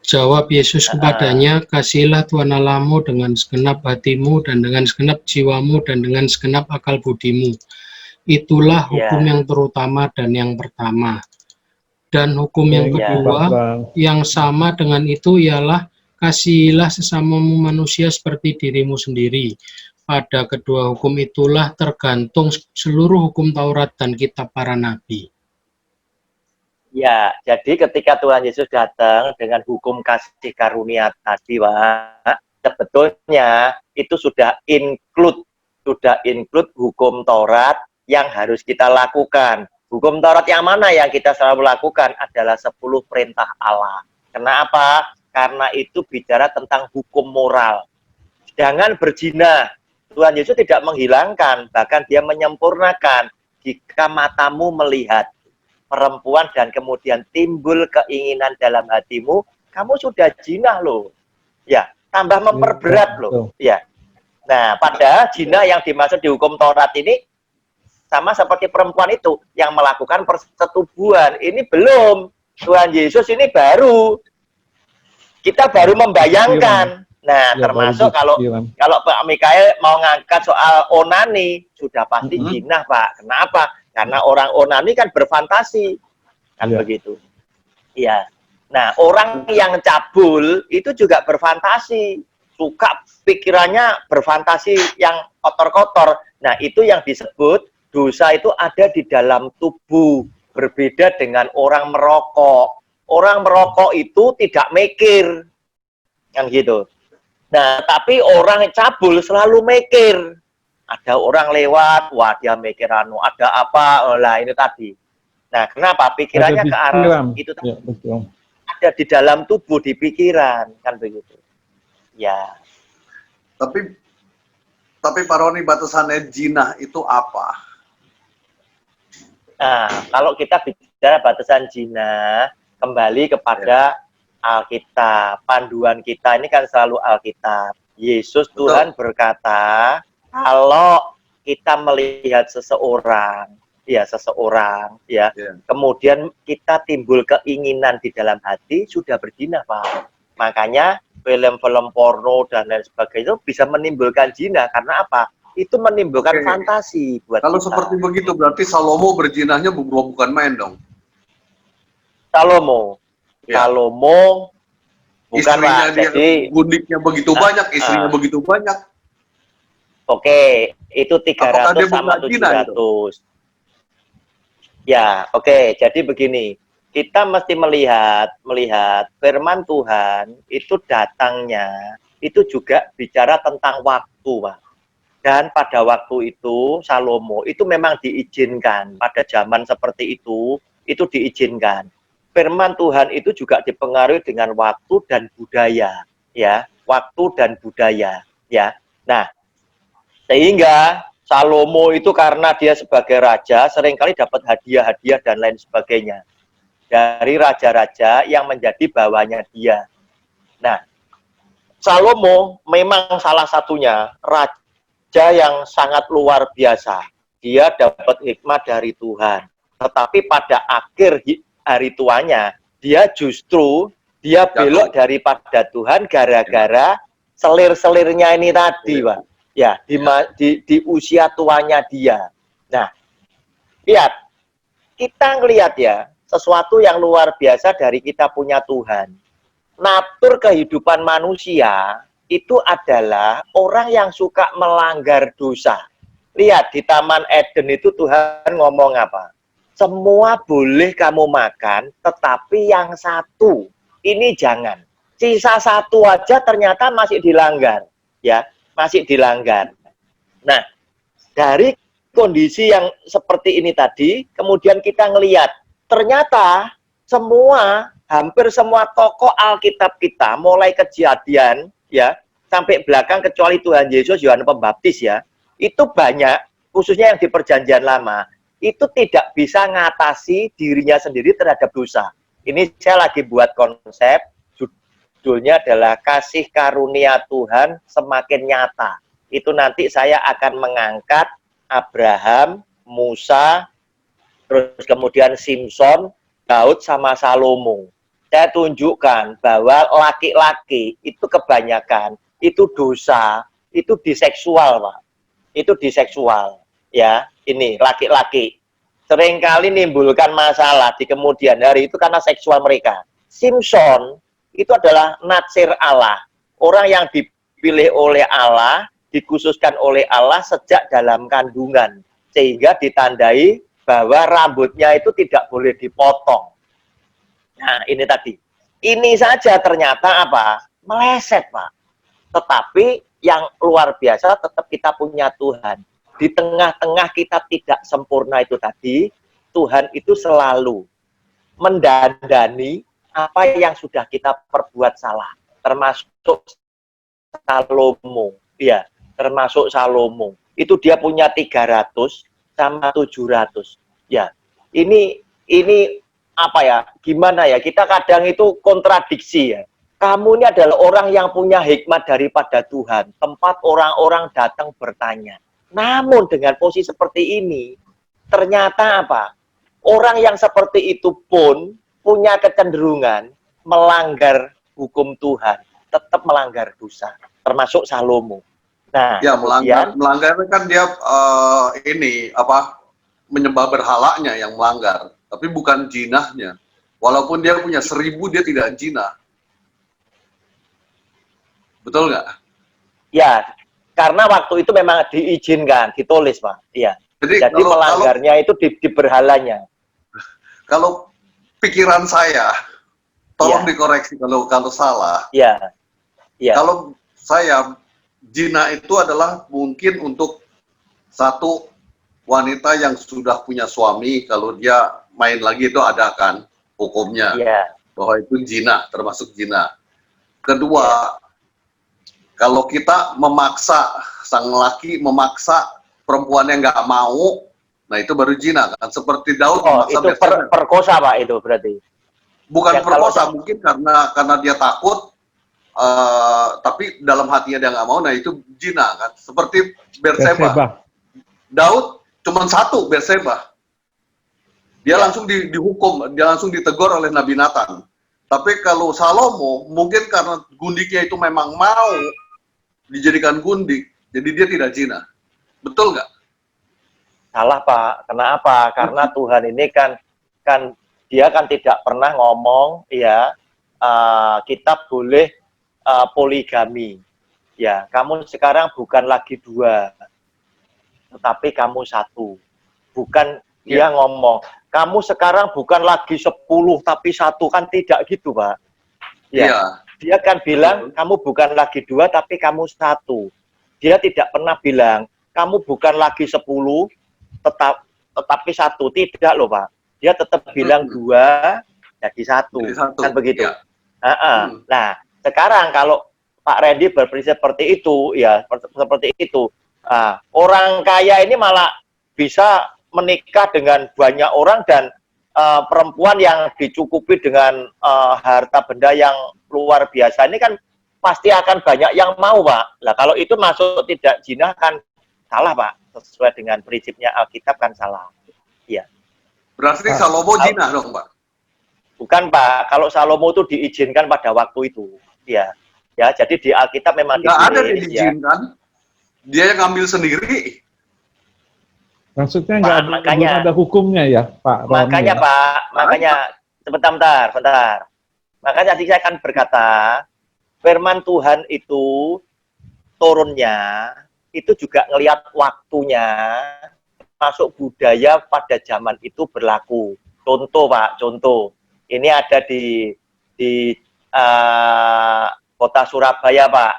Jawab Yesus kepadanya, kasihilah Tuhan Allahmu dengan segenap hatimu dan dengan segenap jiwamu dan dengan segenap akal budimu. Itulah hukum yang terutama dan yang pertama. Dan hukum yang kedua, yang sama dengan itu ialah kasihilah sesamamu manusia seperti dirimu sendiri. Pada kedua hukum itulah tergantung seluruh hukum Taurat dan kitab para nabi.
Ya, jadi ketika Tuhan Yesus datang dengan hukum kasih karunia tadi, Pak, sebetulnya itu sudah include hukum Taurat yang harus kita lakukan. Hukum Taurat yang mana yang kita selalu lakukan adalah 10 perintah Allah. Kenapa? Karena itu bicara tentang hukum moral. Jangan berzina. Tuhan Yesus tidak menghilangkan, bahkan dia menyempurnakan. Jika matamu melihat perempuan dan kemudian timbul keinginan dalam hatimu, kamu sudah zina loh. Ya, tambah memperberat loh. Ya. Nah, pada zina yang dimaksud di hukum Taurat ini sama seperti perempuan itu yang melakukan persetubuhan. Ini belum. Tuhan Yesus ini baru. Kita baru membayangkan. Nah, ya, termasuk kalau Pak Mikael mau ngangkat soal onani, sudah pasti zina, Pak. Kenapa? Karena orang onani kan berfantasi. Kan begitu. Iya. Nah, orang yang cabul itu juga berfantasi. Suka pikirannya berfantasi yang kotor-kotor. Nah, itu yang disebut dosa itu ada di dalam tubuh. Berbeda dengan orang merokok. Orang merokok itu tidak mikir. Kan gitu. Nah, tapi orang cabul selalu mikir. Ada orang lewat, wah dia mikir ada apa, lah ini tadi. Nah, kenapa? Pikirannya ke arah itu tadi. Ya, betul. Ada di dalam tubuh, di pikiran, kan begitu. Ya.
Tapi Pak Roni, batasannya zina itu apa?
Nah, kalau kita bicara batasan zina, kembali kepada Alkitab, panduan kita ini kan selalu Alkitab. Yesus Tuhan berkata, kalau kita melihat seseorang, ya kemudian kita timbul keinginan di dalam hati, sudah berzina, Pak. Makanya film-film porno dan lain sebagainya itu bisa menimbulkan zina, karena apa? Itu menimbulkan fantasi buat
kalau
kita.
Seperti begitu, berarti Salomo berzinahnya bukan main dong?
Salomo bukan,
istrinya
Pak.
Dia
jadi
gundiknya begitu banyak, istrinya begitu banyak.
Oke, itu 300 sama 700. Ya, oke. Jadi begini, kita mesti melihat firman Tuhan itu datangnya itu juga bicara tentang waktu, Pak. Dan pada waktu itu Salomo itu memang diizinkan pada zaman seperti itu diizinkan. Firman Tuhan itu juga dipengaruhi dengan waktu dan budaya, ya, waktu dan budaya, ya. Nah, sehingga Salomo itu karena dia sebagai raja seringkali dapat hadiah-hadiah dan lain sebagainya dari raja-raja yang menjadi bawahnya dia. Nah, Salomo memang salah satunya raja yang sangat luar biasa. Dia dapat hikmat dari Tuhan. Tetapi pada akhir hari tuanya, dia belok daripada Tuhan gara-gara selir-selirnya ini tadi, Pak. Ya, di usia tuanya dia. Nah, lihat, kita ngelihat ya, sesuatu yang luar biasa dari kita punya Tuhan. Natur kehidupan manusia itu adalah orang yang suka melanggar dosa. Lihat, di Taman Eden itu Tuhan ngomong apa? Semua boleh kamu makan, tetapi yang satu, ini jangan. Sisa satu aja ternyata masih dilanggar. Ya, masih dilanggar. Nah, dari kondisi yang seperti ini tadi, kemudian kita ngelihat, ternyata hampir semua tokoh Alkitab kita, mulai Kejadian, ya, sampai belakang kecuali Tuhan Yesus, Yohanes Pembaptis, ya, itu banyak, khususnya yang di Perjanjian Lama, itu tidak bisa ngatasi dirinya sendiri terhadap dosa. Ini saya lagi buat konsep, judulnya adalah Kasih Karunia Tuhan Semakin Nyata. Itu nanti saya akan mengangkat Abraham, Musa, terus kemudian Simpson, Daud, sama Salomo. Saya tunjukkan bahwa laki-laki itu kebanyakan, itu dosa, itu diseksual, Pak. Itu diseksual. Ya, ini laki-laki seringkali menimbulkan masalah di kemudian hari itu karena seksual mereka. Simpson itu adalah natsir Allah, orang yang dipilih oleh Allah, dikhususkan oleh Allah sejak dalam kandungan, sehingga ditandai bahwa rambutnya itu tidak boleh dipotong. Nah, ini tadi. Ini saja ternyata apa? Meleset, Pak. Tetapi yang luar biasa tetap kita punya Tuhan. Di tengah-tengah kita tidak sempurna itu tadi, Tuhan itu selalu mendandani apa yang sudah kita perbuat salah, termasuk Salomo, ya, termasuk Salomo. Itu dia punya 300 sama 700. Ya, ini apa ya? Gimana ya? Kita kadang itu kontradiksi ya. Kamu ini adalah orang yang punya hikmat daripada Tuhan. Tempat orang-orang datang bertanya. Namun dengan posisi seperti ini, ternyata apa? Orang yang seperti itu pun punya kecenderungan melanggar hukum Tuhan, tetap melanggar dosa, termasuk Salomo. Nah,
ya, melanggar kan dia menyembah berhalanya yang melanggar, tapi bukan jinahnya. Walaupun dia punya 1000, dia tidak jinah. Betul nggak? Ya, karena waktu itu memang diizinkan, ditulis, Pak. Iya. Jadi melanggarnya itu di berhalanya. Kalau pikiran saya, tolong dikoreksi kalau salah. Iya. Ya. Kalau saya, jinah itu adalah mungkin untuk satu wanita yang sudah punya suami, kalau dia main lagi itu ada kan hukumnya. Ya. Bahwa itu jinah, termasuk jinah. Kedua, kalau kita memaksa, sang laki memaksa perempuan yang nggak mau, nah itu baru jinah kan. Seperti Daud memaksa itu perkosa, Pak, itu berarti. Bukan ya, perkosa, mungkin karena dia takut, tapi dalam hatinya dia nggak mau, nah itu jinah kan. Seperti Berseba. Daud cuma satu, Berseba. Dia langsung dihukum, dia langsung ditegur oleh Nabi Nathan. Tapi kalau Salomo, mungkin karena gundiknya itu memang mau dijadikan gundik, jadi dia tidak zina. Betul nggak? Salah, Pak. Kenapa? Karena Tuhan ini kan dia kan tidak pernah ngomong ya kita boleh poligami. Ya, kamu sekarang bukan lagi 2, tetapi kamu 1. Bukan dia ngomong, kamu sekarang bukan lagi 10 tapi 1, kan tidak gitu, Pak. Ya. Dia kan bilang, kamu bukan lagi 2, tapi kamu 1. Dia tidak pernah bilang, kamu bukan lagi 10, tetapi 1. Tidak loh, Pak. Dia tetap bilang 2, jadi 1. Kan begitu. Ya. Nah, sekarang kalau Pak Randy berprinsip seperti itu, ya seperti itu. Orang kaya ini malah bisa menikah dengan banyak orang dan perempuan yang dicukupi dengan harta benda yang luar biasa ini kan pasti akan banyak yang mau, Pak. Nah, kalau itu masuk tidak zina kan salah, Pak. Sesuai dengan prinsipnya Alkitab kan salah. Iya. Berarti Salomo zina dong, Pak? Bukan, Pak. Kalau Salomo itu diizinkan pada waktu itu. Iya. Ya, jadi di Alkitab memang nggak ada yang diizinkan. Ya. Dia yang ngambil sendiri.
Maksudnya nggak ada hukumnya ya, Pak?
Makanya, ya? Pak, makanya sebentar. Makanya tadi saya akan berkata, firman Tuhan itu turunnya, itu juga ngelihat waktunya, masuk budaya pada zaman itu berlaku. Contoh, Pak, contoh. Ini ada di kota Surabaya, Pak.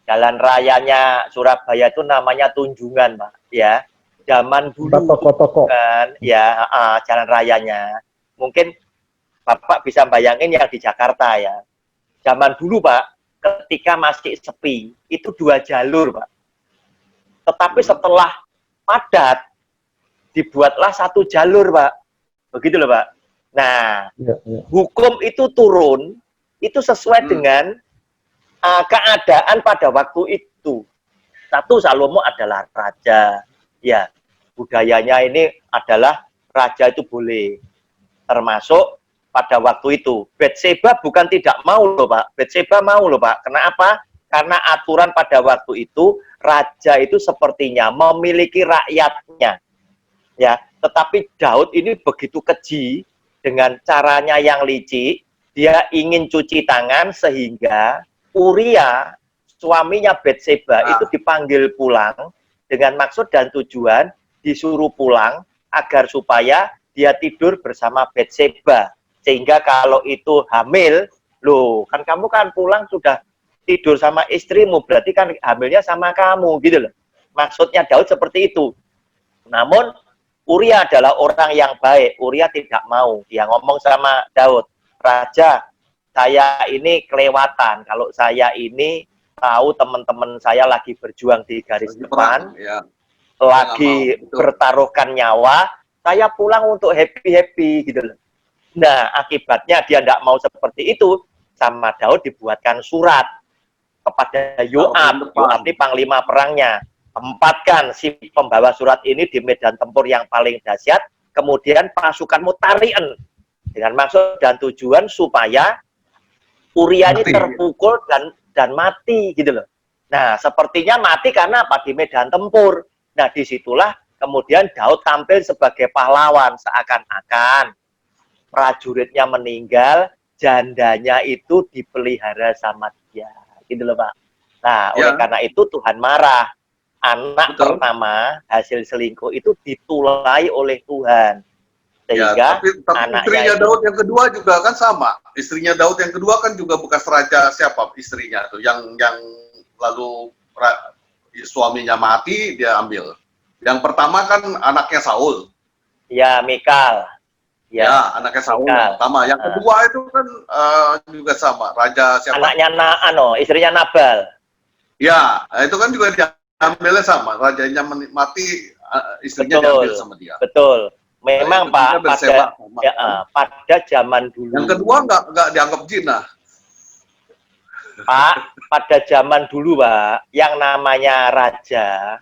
Jalan rayanya Surabaya itu namanya Tunjungan, Pak. Ya. Zaman dulu kan ya jalan rayanya mungkin Bapak bisa bayangin yang di Jakarta ya. Zaman dulu, Pak, ketika masih sepi itu 2 jalur, Pak. Tetapi setelah padat dibuatlah 1 jalur, Pak. Begitu loh, Pak. Nah, hukum itu turun itu sesuai dengan keadaan pada waktu itu. Satu, Salomo adalah raja. Ya, budayanya ini adalah raja itu boleh. Termasuk pada waktu itu. Betseba bukan tidak mau loh, Pak. Betseba mau loh, Pak. Kenapa? Karena aturan pada waktu itu, raja itu sepertinya memiliki rakyatnya. Ya, tetapi Daud ini begitu keji dengan caranya yang licik. Dia ingin cuci tangan sehingga Uria, suaminya Betseba, itu dipanggil pulang dengan maksud dan tujuan disuruh pulang agar supaya dia tidur bersama Betseba. Sehingga kalau itu hamil, loh, kan kamu kan pulang sudah tidur sama istrimu, berarti kan hamilnya sama kamu, gitu loh. Maksudnya Daud seperti itu. Namun, Uria adalah orang yang baik. Uria tidak mau. Dia ngomong sama Daud, Raja, saya ini kelewatan. Kalau saya ini tahu teman-teman saya lagi berjuang di garis depan, lagi bertaruhkan nyawa, saya pulang untuk happy-happy gitu loh. Nah, akibatnya dia tidak mau seperti itu. Sama Daud dibuatkan surat kepada Yoab. Yoab ini panglima perangnya. Tempatkan si pembawa surat ini di medan tempur yang paling dahsyat. Kemudian pasukanmu tarian. Dengan maksud dan tujuan supaya Uria ini terpukul dan mati gitu loh. Nah, sepertinya mati karena apa? Di medan tempur. Nah, disitulah kemudian Daud tampil sebagai pahlawan. Seakan-akan prajuritnya meninggal, jandanya itu dipelihara sama dia. Gitu loh, Pak. Nah, oleh karena itu Tuhan marah. Anak pertama hasil selingkuh itu ditulai oleh Tuhan. Sehingga
tapi istrinya itu, Daud yang kedua juga kan sama. Istrinya Daud yang kedua kan juga bekas raja siapa istrinya tuh yang lalu suaminya mati dia ambil. Yang pertama kan anaknya Saul.
Ya, Mikal.
Ya, anaknya Saul yang pertama. Yang kedua itu kan juga sama, raja siapa?
Anaknya istrinya Nabal.
Ya, itu kan juga diambilnya sama, rajanya mati, istrinya diambil sama dia.
Betul. Memang Pak, pada zaman dulu.
Yang kedua nggak dianggap zina.
Pak, pada zaman dulu Pak, yang namanya raja,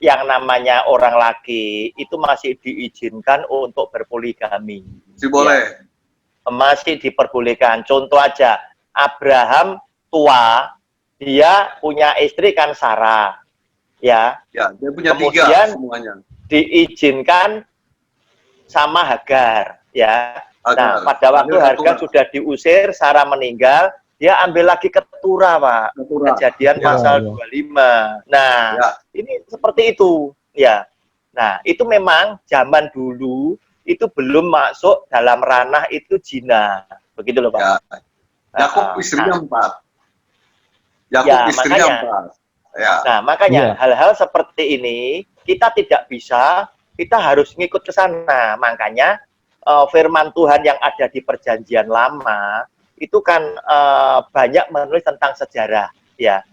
yang namanya orang laki itu masih diizinkan untuk berpoligami.
Boleh.
Ya. Masih diperbolehkan. Contoh aja, Abraham tua, dia punya istri kan Sarah. Ya.
Ya, dia punya
kemudian
3 semuanya.
Diizinkan sama Hagar, ya. Nah, pada waktu Hagar sudah diusir, Sarah meninggal, dia ambil lagi keturah, Pak. Kejadian pasal 25. Nah, ini seperti itu, ya. Nah, itu memang zaman dulu itu belum masuk dalam ranah itu zina. Begitu loh, Pak.
Ya. Yakub istrinya 4. Yakub istrinya 4. Ya.
Nah, makanya hal-hal seperti ini kita tidak bisa, kita harus ngikut ke sana. Makanya firman Tuhan yang ada di Perjanjian Lama itu kan banyak menulis tentang sejarah, ya.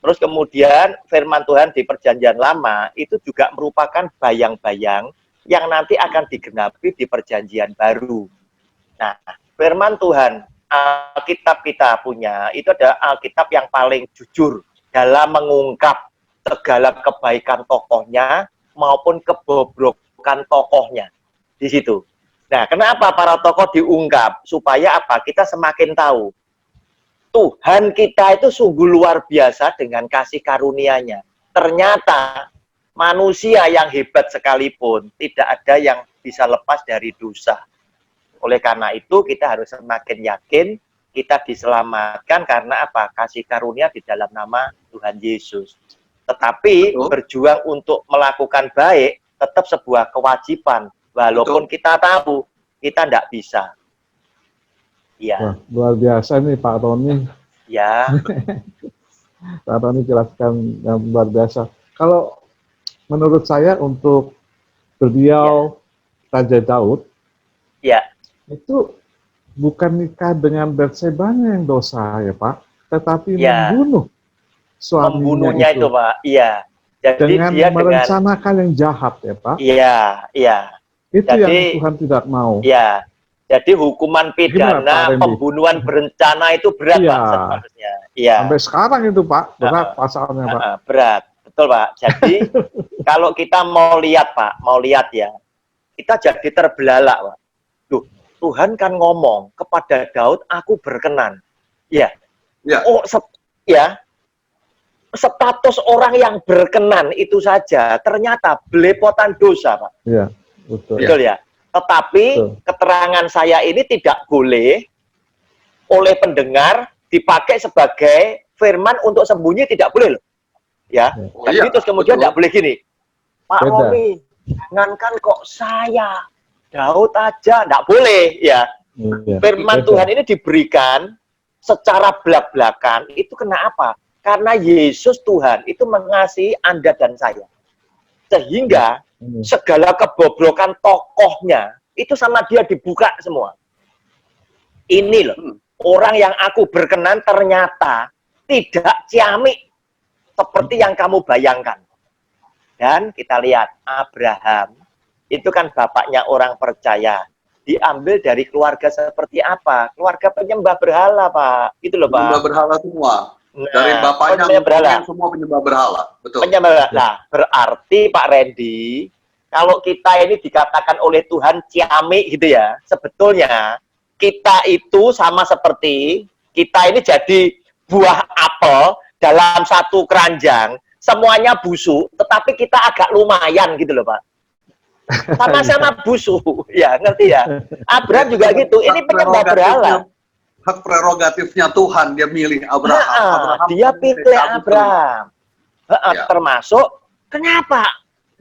Terus kemudian firman Tuhan di Perjanjian Lama itu juga merupakan bayang-bayang yang nanti akan digenapi di Perjanjian Baru. Nah, firman Tuhan Alkitab kita punya itu adalah Alkitab yang paling jujur dalam mengungkap segala kebaikan tokohnya maupun kebobrokan tokohnya di situ. Nah, kenapa para tokoh diungkap? Supaya apa? Kita semakin tahu Tuhan kita itu sungguh luar biasa dengan kasih karunia-Nya. Ternyata manusia yang hebat sekalipun tidak ada yang bisa lepas dari dosa. Oleh karena itu kita harus semakin yakin kita diselamatkan karena apa? Kasih karunia di dalam nama Tuhan Yesus. Tetapi berjuang untuk melakukan baik tetap sebuah kewajiban. Walaupun kita tahu kita tidak bisa. Ya.
Wah, luar biasa nih Pak Tony.
Ya.
Pak Tony jelaskan yang luar biasa. Kalau menurut saya untuk beliau Raja Daud, itu bukan nikah dengan Batseba-nya yang dosa ya Pak, tetapi membunuh suaminya
itu Pak. Iya.
Jadi dengan dia merencanakan yang jahat ya Pak.
Iya, iya.
Itu yang Tuhan tidak mau.
Iya. Jadi hukuman pidana pembunuhan berencana itu berat Pak seharusnya. Iya.
Sampai sekarang itu Pak, berat pasalnya Pak.
Berat, betul Pak. Jadi kalau kita mau lihat Pak, ya, kita jadi terbelalak Pak. Duh, Tuhan kan ngomong kepada Daud, aku berkenan. Ya. Oh, status orang yang berkenan itu saja ternyata belepotan dosa Pak.
Iya, betul.
Betul ya. Tetapi keterangan saya ini tidak boleh oleh pendengar dipakai sebagai firman untuk sembunyi, tidak boleh loh. Ya. Jadi terus kemudian tidak boleh gini. Pak Romi, jangankan kok saya, Daud aja, tidak boleh ya. Firman Tuhan ini diberikan secara belak-belakan, itu kenapa? Karena Yesus Tuhan itu mengasihi Anda dan saya. Sehingga segala kebobrokan tokohnya itu sama dia dibuka semua. ini loh, orang yang aku berkenan ternyata tidak ciamik seperti yang kamu bayangkan. Dan kita lihat, Abraham, itu kan bapaknya orang percaya. Diambil dari keluarga seperti apa? Keluarga penyembah berhala, Pak. Gitu loh, Pak.
Penyembah berhala semua.
Nah,
dari bapaknya semua penyembah berhala. Betul.
Penyembah berhala. Nah, berarti Pak Randy, kalau kita ini dikatakan oleh Tuhan ciamik gitu ya, sebetulnya kita itu sama seperti kita ini jadi buah apel dalam satu keranjang, semuanya busuk, tetapi kita agak lumayan gitu loh, Pak. Sama-sama busuk, ya ngerti ya? Abraham juga gitu, ini penyembah berhala.
Hak prerogatifnya Tuhan, dia milih Abraham.
Dia pilih Abraham. Termasuk, kenapa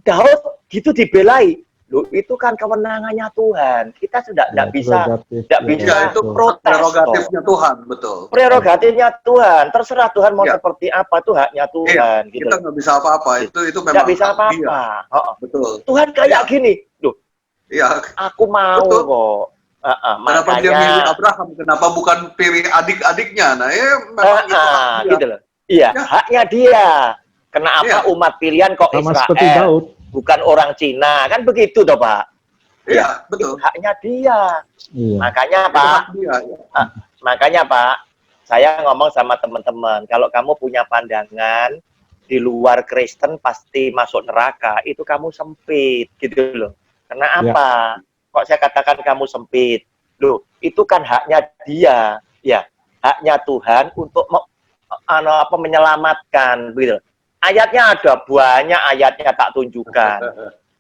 Daud gitu dibelai? Loh, itu kan kewenangannya Tuhan. Kita sudah tidak bisa
itu
protes.
Prerogatifnya Tuhan, betul.
Prerogatifnya Tuhan. Terserah Tuhan mau seperti apa, itu haknya Tuhan. Gitu.
Kita nggak bisa apa-apa. Itu memang
nggak bisa apa-apa.
Betul.
Tuhan kayak gini. Loh, aku mau
betul.
Kok.
Kenapa dia milih Abraham? Kenapa bukan pilih adik-adiknya? Nah, memang
gitu loh. Iya, haknya dia. Kenapa umat pilihan kok
sama
Israel?
Seperti Daud.
Bukan orang Cina, kan begitu toh Pak?
Iya, betul.
Haknya dia.
Iya.
Makanya Pak, makanya Pak, saya ngomong sama teman-teman, kalau kamu punya pandangan di luar Kristen pasti masuk neraka, itu kamu sempit gitu loh. Karena apa? Kok saya katakan kamu sempit? Loh, itu kan haknya dia, ya, haknya Tuhan untuk menyelamatkan, gitu. Ayatnya ada, banyak ayatnya tak tunjukkan.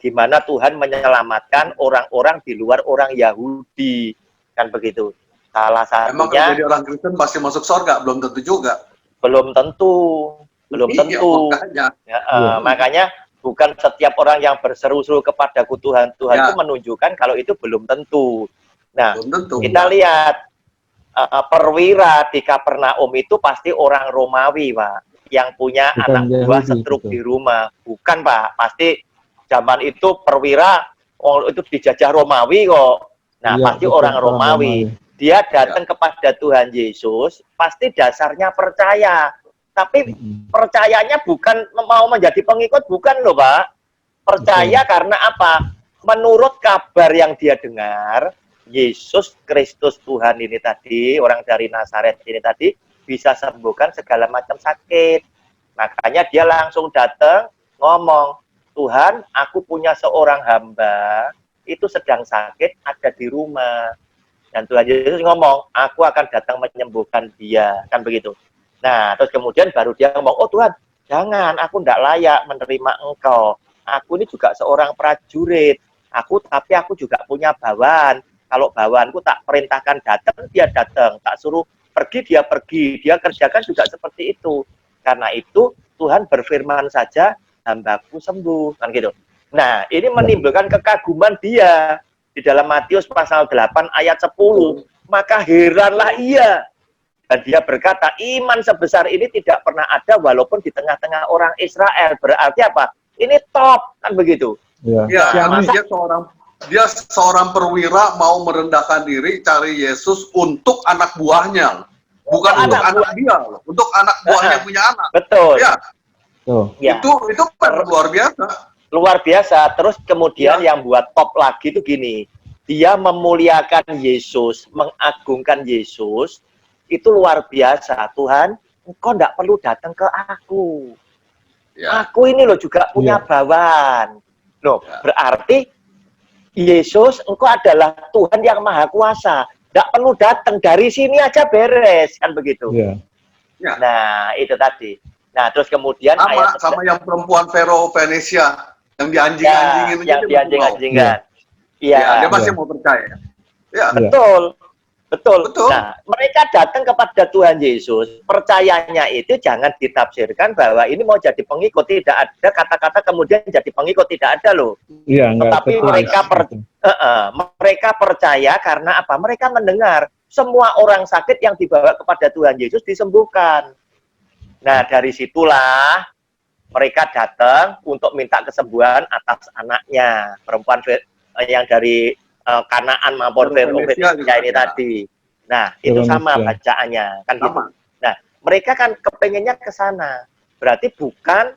Gimana Tuhan menyelamatkan orang-orang di luar orang Yahudi. Kan begitu. Salah satunya...
Emang kalau jadi orang Kristen pasti masuk surga? Belum tentu juga.
Belum tentu. Belum tentu. Makanya bukan setiap orang yang berseru-seru kepadaku Tuhan. Tuhan itu menunjukkan kalau itu belum tentu. Nah, kita lihat. Perwira di Kapernaum itu pasti orang Romawi, Pak. Yang punya anak buah setruk di rumah. Bukan, Pak. Pasti zaman itu perwira itu dijajah Romawi kok. Nah, pasti orang Romawi. Dia datang kepada Tuhan Yesus, pasti dasarnya percaya. Tapi percayanya bukan mau menjadi pengikut, bukan loh, Pak. Percaya karena apa? Menurut kabar yang dia dengar, Yesus Kristus Tuhan ini tadi, orang dari Nazaret ini tadi, bisa sembuhkan segala macam sakit. Makanya dia langsung datang ngomong, Tuhan, aku punya seorang hamba, itu sedang sakit, ada di rumah. Dan Tuhan Yesus ngomong, aku akan datang menyembuhkan dia. Kan begitu. Nah, terus kemudian baru dia ngomong, oh Tuhan, jangan, aku tidak layak menerima engkau. Aku ini juga seorang prajurit. Tapi aku juga punya bawahan. Kalau bawahanku tak perintahkan datang, dia datang. Tak suruh pergi, dia pergi. Dia kerjakan juga seperti itu. Karena itu Tuhan berfirman saja, hambaku sembuh. Kan gitu. Nah, ini menimbulkan kekaguman dia. Di dalam Matius pasal 8 ayat 10. Maka heranlah ia. Dan dia berkata, iman sebesar ini tidak pernah ada walaupun di tengah-tengah orang Israel. Berarti apa? Ini top. Kan begitu.
Ya, dia seorang perwira mau merendahkan diri cari Yesus untuk anak buahnya, bukan untuk anak dia, untuk anak buahnya punya anak.
Betul.
Ya. Itu luar biasa.
Luar biasa. Terus kemudian yang buat top lagi itu gini, dia memuliakan Yesus, mengagungkan Yesus, itu luar biasa. Tuhan, engkau tidak perlu datang ke aku. Aku ini loh juga punya bawahan. Loh, berarti Yesus, engkau adalah Tuhan yang Maha Kuasa. Tidak perlu datang, dari sini aja beres. Kan begitu. Nah, itu tadi. Nah, terus kemudian
sama yang perempuan Vero Venesia yang dianjing-anjingin.
Yang dianjing-anjingkan. Iya.
Dia masih mau percaya.
Betul. Nah, mereka datang kepada Tuhan Yesus. Percayanya itu jangan ditafsirkan bahwa ini mau jadi pengikut. Tidak ada kata-kata kemudian jadi pengikut. Tidak ada loh. Tetapi mereka percaya karena apa? Mereka mendengar semua orang sakit yang dibawa kepada Tuhan Yesus disembuhkan. Nah, dari situlah mereka datang untuk minta kesembuhan atas anaknya. Perempuan yang dari Kanaan maupun Venesia ini tadi. Nah, itu sama bacaannya kan gitu. Nah, mereka kan kepengennya ke sana. Berarti bukan,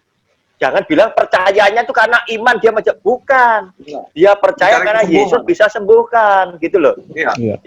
jangan bilang percayanya itu karena iman dia bukan. Dia percaya karena Yesus bisa sembuhkan, gitu loh.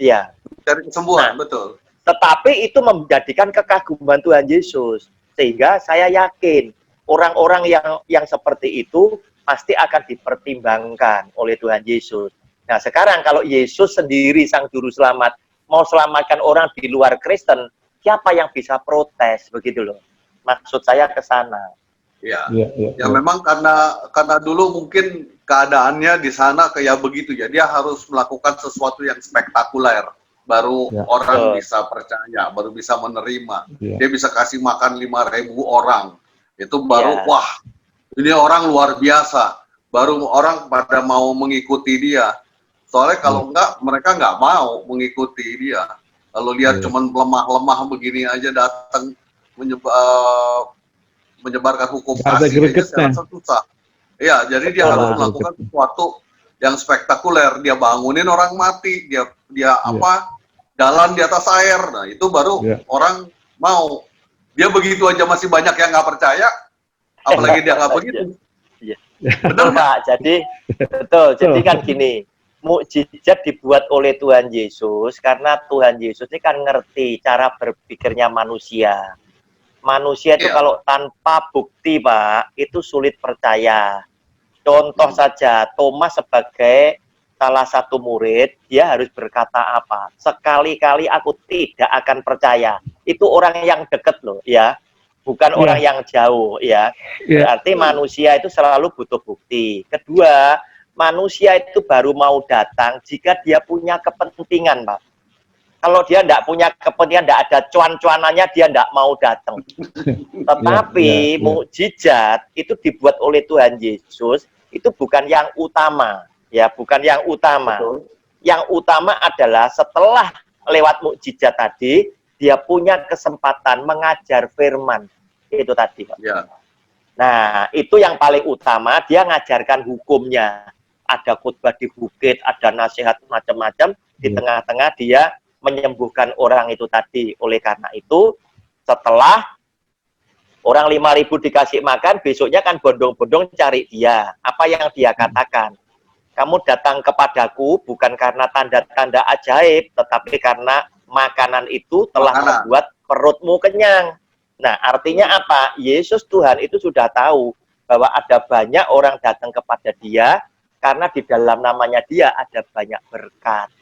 Iya.
Cari kesembuhan, betul.
Tetapi itu menjadikan kekaguman Tuhan Yesus. Sehingga saya yakin orang-orang yang seperti itu pasti akan dipertimbangkan oleh Tuhan Yesus. Nah, sekarang kalau Yesus sendiri sang juru selamat mau selamatkan orang di luar Kristen, siapa yang bisa protes begitu loh? Maksud saya ke sana.
Ya, ya memang karena dulu mungkin keadaannya di sana kayak begitu ya. Dia harus melakukan sesuatu yang spektakuler, baru orang bisa percaya, baru bisa menerima. Dia bisa kasih makan 5.000 orang. Itu baru wah, ini orang luar biasa. Baru orang pada mau mengikuti dia. Soalnya kalau enggak, mereka nggak mau mengikuti dia. Kalau lihat cuman lemah-lemah begini aja datang menyebarkan hukum kasih aja, saya rasa susah. Iya, jadi dia harus melakukan sesuatu yang spektakuler. Dia bangunin orang mati, dia jalan di atas air. Nah, itu baru orang mau. Dia begitu aja masih banyak yang nggak percaya, apalagi dia nggak begitu.
Betul Pak. Jadi betul. Jadi kan gini. Mukjizat dibuat oleh Tuhan Yesus karena Tuhan Yesus ini kan ngerti cara berpikirnya manusia. Manusia itu kalau tanpa bukti, Pak, itu sulit percaya. Contoh saja, Thomas sebagai salah satu murid, dia harus berkata apa? Sekali-kali aku tidak akan percaya. Itu orang yang dekat loh, ya. Bukan orang yang jauh, ya. Berarti manusia itu selalu butuh bukti. Kedua, manusia itu baru mau datang jika dia punya kepentingan, Pak. Kalau dia tidak punya kepentingan, tidak ada cuan-cuanannya, dia tidak mau datang. Tetapi mukjizat itu dibuat oleh Tuhan Yesus, itu bukan yang utama. Ya, bukan yang utama. Betul. Yang utama adalah setelah lewat mukjizat tadi, dia punya kesempatan mengajar firman. Itu tadi, Pak. Nah, itu yang paling utama, dia ngajarkan hukumnya. Ada khotbah di bukit, ada nasihat macam-macam, di tengah-tengah dia menyembuhkan orang itu tadi. Oleh karena itu, setelah orang 5.000 dikasih makan, besoknya kan bondong-bondong cari dia. Apa yang dia katakan? Kamu datang kepadaku bukan karena tanda-tanda ajaib, tetapi karena makanan itu telah membuat perutmu kenyang. Nah, artinya apa? Yesus Tuhan itu sudah tahu bahwa ada banyak orang datang kepada dia, karena di dalam namanya dia ada banyak berkat.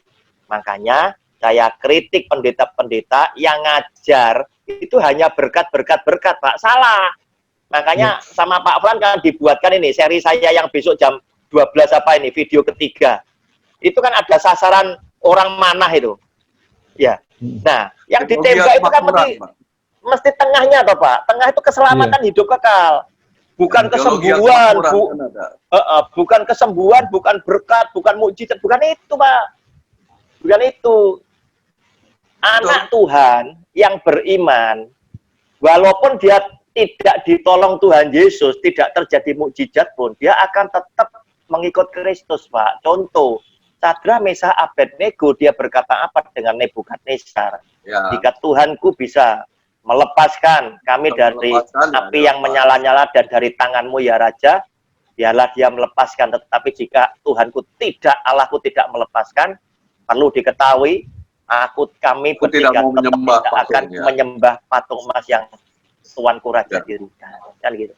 Makanya saya kritik pendeta-pendeta yang ngajar itu hanya berkat-berkat, Pak. Salah. Makanya sama Pak Fran kan dibuatkan ini, seri saya yang besok jam 12 apa ini, video ketiga. Itu kan ada sasaran orang manah itu. Ya. Nah, yang ditembak itu kan mesti tengahnya toh, Pak. Tengah itu keselamatan hidup kekal. Bukan kesembuhan, bukan kesembuhan, bukan berkat, bukan mukjizat, bukan itu, Pak. Bukan itu. Anak Tuhan yang beriman, walaupun dia tidak ditolong Tuhan Yesus, tidak terjadi mukjizat pun, dia akan tetap mengikut Kristus, Pak. Contoh, Sadra, Mesah, Abednego, dia berkata apa dengan Nebukadnezar? Jika Tuhanku bisa melepaskan kami dari api yang menyala-nyala dan dari tanganmu ya Raja, biarlah dia melepaskan. Tetapi jika Tuhanku tidak, Allahku tidak melepaskan, perlu diketahui, kami bertiga tidak akan menyembah patung emas yang Tuanku Raja dirikan. Kan gitu.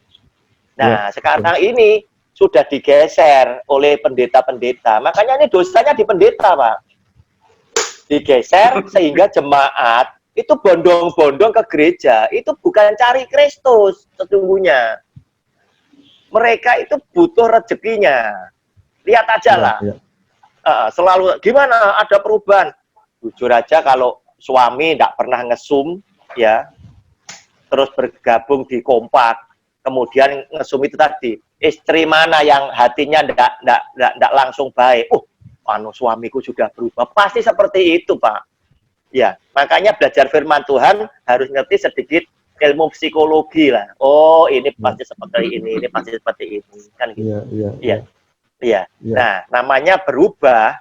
Nah, sekarang ini sudah digeser oleh pendeta-pendeta. Makanya ini dosanya di pendeta, Pak. Digeser sehingga jemaat itu bondong-bondong ke gereja, itu bukan cari Kristus sesungguhnya. Mereka itu butuh rezekinya. Lihat aja lah. Selalu gimana ada perubahan. Jujur aja kalau suami tidak pernah ngesum, ya, terus bergabung di Kompak, kemudian ngesum itu tadi, istri mana yang hatinya tidak langsung baik. Suamiku sudah berubah. Pasti seperti itu, Pak. Ya, makanya belajar firman Tuhan harus ngerti sedikit ilmu psikologi lah. Oh, ini pasti seperti ini pasti seperti ini, kan gitu. Iya. Nah, namanya berubah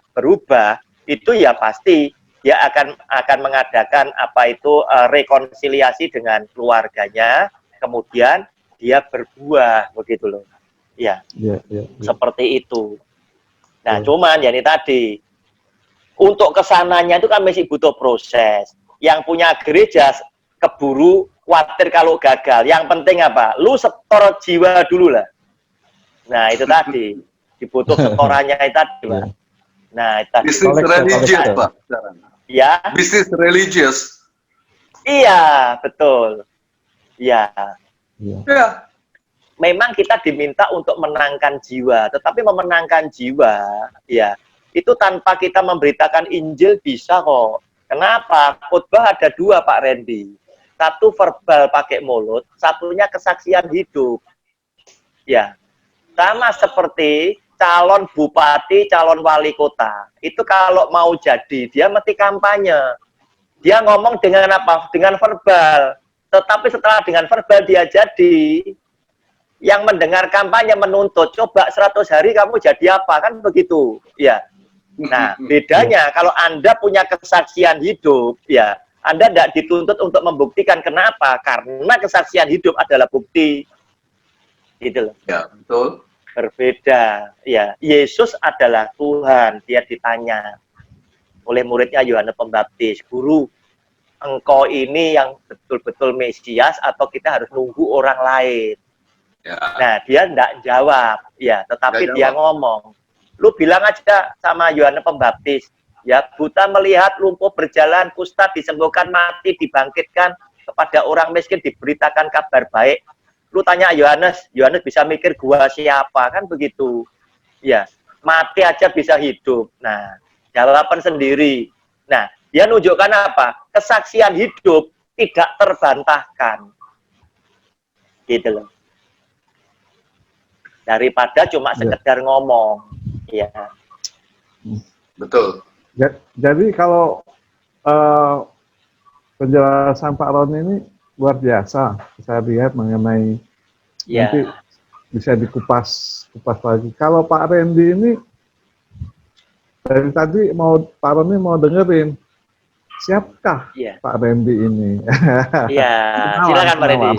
itu ya pasti dia akan mengadakan apa itu rekonsiliasi dengan keluarganya, kemudian dia berbuah begitu loh. Ya. Seperti itu. Nah, cuman ya ini tadi untuk kesananya itu kan masih butuh proses. Yang punya gereja keburu khawatir kalau gagal. Yang penting apa? Lu setor jiwa dulu lah. Nah, itu tadi. Dibutuh setorannya itu tadi, Pak. Nah, itu tadi.
Bisnis religius, Pak.
Ya.
Bisnis religius.
Iya, betul. Iya.
Ya.
Memang kita diminta untuk menangkan jiwa, tetapi memenangkan jiwa, ya, itu tanpa kita memberitakan Injil bisa kok. Kenapa? Khotbah ada dua, Pak Randy. Satu verbal pakai mulut, satunya kesaksian hidup. Ya, sama seperti calon bupati, calon wali kota. Itu kalau mau jadi, dia mesti kampanye. Dia ngomong dengan apa? Dengan verbal. Tetapi setelah dengan verbal dia jadi, yang mendengar kampanye menuntut, coba 100 hari kamu jadi apa? Kan begitu. Ya. Nah, bedanya kalau Anda punya kesaksian hidup, ya, Anda tidak dituntut untuk membuktikan. Kenapa? Karena kesaksian hidup adalah bukti. Gitu loh.
Ya, betul.
Berbeda. Ya, Yesus adalah Tuhan. Dia ditanya oleh muridnya Yohanes Pembaptis, "Guru, engkau ini yang betul-betul Mesias atau kita harus nunggu orang lain?" Ya. Nah, dia tidak jawab, ya, tetapi dia ngomong, lu bilang aja sama Yohanes Pembaptis, ya, buta melihat, lumpuh berjalan, kusta disembuhkan, mati dibangkitkan, kepada orang miskin diberitakan kabar baik. Lu tanya Yohanes, Yohanes bisa mikir gua siapa, kan begitu. Ya, mati aja bisa hidup. Nah, jawaban sendiri. Nah, dia nunjukkan apa? Kesaksian hidup tidak terbantahkan. Gitu loh. Daripada cuma sekedar ngomong, ya.
Betul.
Jadi kalau penjelasan Pak Roni ini luar biasa. Saya lihat mengenai nanti bisa dikupas lagi. Kalau Pak Randy ini dari tadi Pak Roni mau dengerin siapkah Pak Randy ini?
Iya, silakan Pak Randy.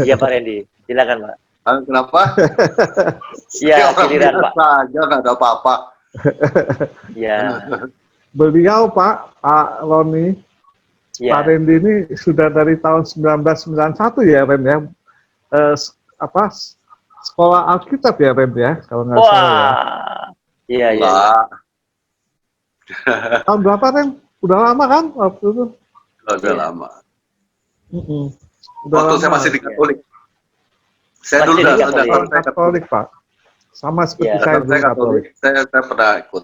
Iya Pak Randy, silakan Pak.
Kenapa?
Iya, giliran Pak.
Saja nggak ada apa-apa.
Iya.
Beliau Pak Roni, Pak Randy ini sudah dari tahun 1991 ya, Ren ya. Sekolah Alkitab ya, Ren ya, kalau nggak salah ya.
Iya, iya.
Tahun berapa, Ren? Udah lama kan waktu itu?
Udah lama.
Udah
waktu
lama.
Saya masih di Katolik. Saya
Masih
dulu
di
udah
Katolik, Pak. Sama seperti saya dulu Katolik.
Saya pernah ikut.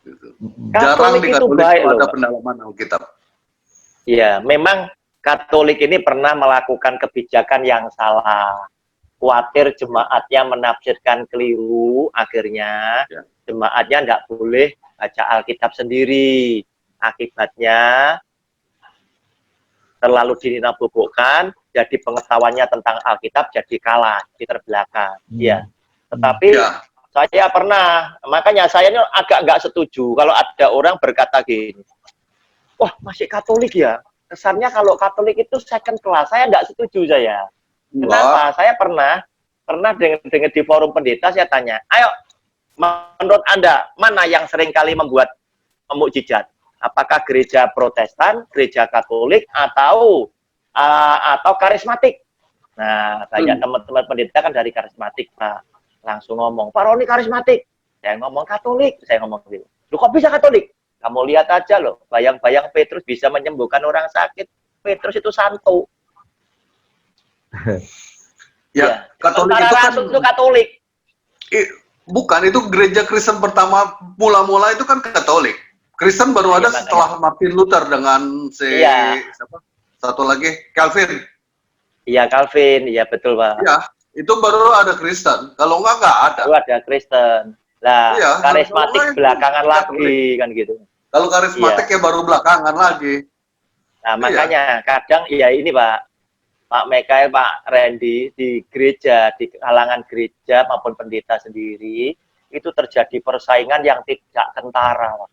Gitu. Jarang
Katolik
di
itu
Katolik
baik
ada
loh,
pendalaman Alkitab.
Iya, memang Katolik ini pernah melakukan kebijakan yang salah. Khawatir jemaatnya menafsirkan keliru, akhirnya jemaatnya nggak boleh baca Alkitab sendiri. Akibatnya terlalu dinabobokkan, jadi pengetahuannya tentang Alkitab jadi kalah, di terbelakang. Ya, tetapi saya pernah, makanya saya ini agak nggak setuju kalau ada orang berkata gini, wah masih Katolik ya, kesannya kalau Katolik itu second class. Saya nggak setuju saya. Kenapa? Saya pernah dengar di forum pendeta, saya tanya, ayo, menurut Anda, mana yang seringkali membuat mukjizat? Apakah gereja Protestan, gereja Katolik, atau karismatik? Nah, banyak teman-teman pendeta kan dari karismatik, Pak. Langsung ngomong, Pak Roni karismatik. Saya ngomong Katolik, saya ngomong gitu. Loh kok bisa Katolik? Kamu lihat aja loh, bayang-bayang Petrus bisa menyembuhkan orang sakit. Petrus itu santo.
Ya, Katolik itu kan
itu Katolik.
Bukan, itu gereja Kristen pertama mula-mula itu kan Katolik. Kristen baru ada setelah Martin Luther dengan siapa? Satu lagi Calvin.
Iya, Calvin, iya betul Pak.
Iya, itu baru ada Kristen. Kalau nggak ada.
Baru ada Kristen. Lah, karismatik belakangan lagi kan gitu.
Kalau karismatik ya baru belakangan lagi.
Nah, makanya kadang ya ini Pak Mikael, Pak Randy, di gereja, di kalangan gereja maupun pendeta sendiri, itu terjadi persaingan yang tidak kentara, Pak.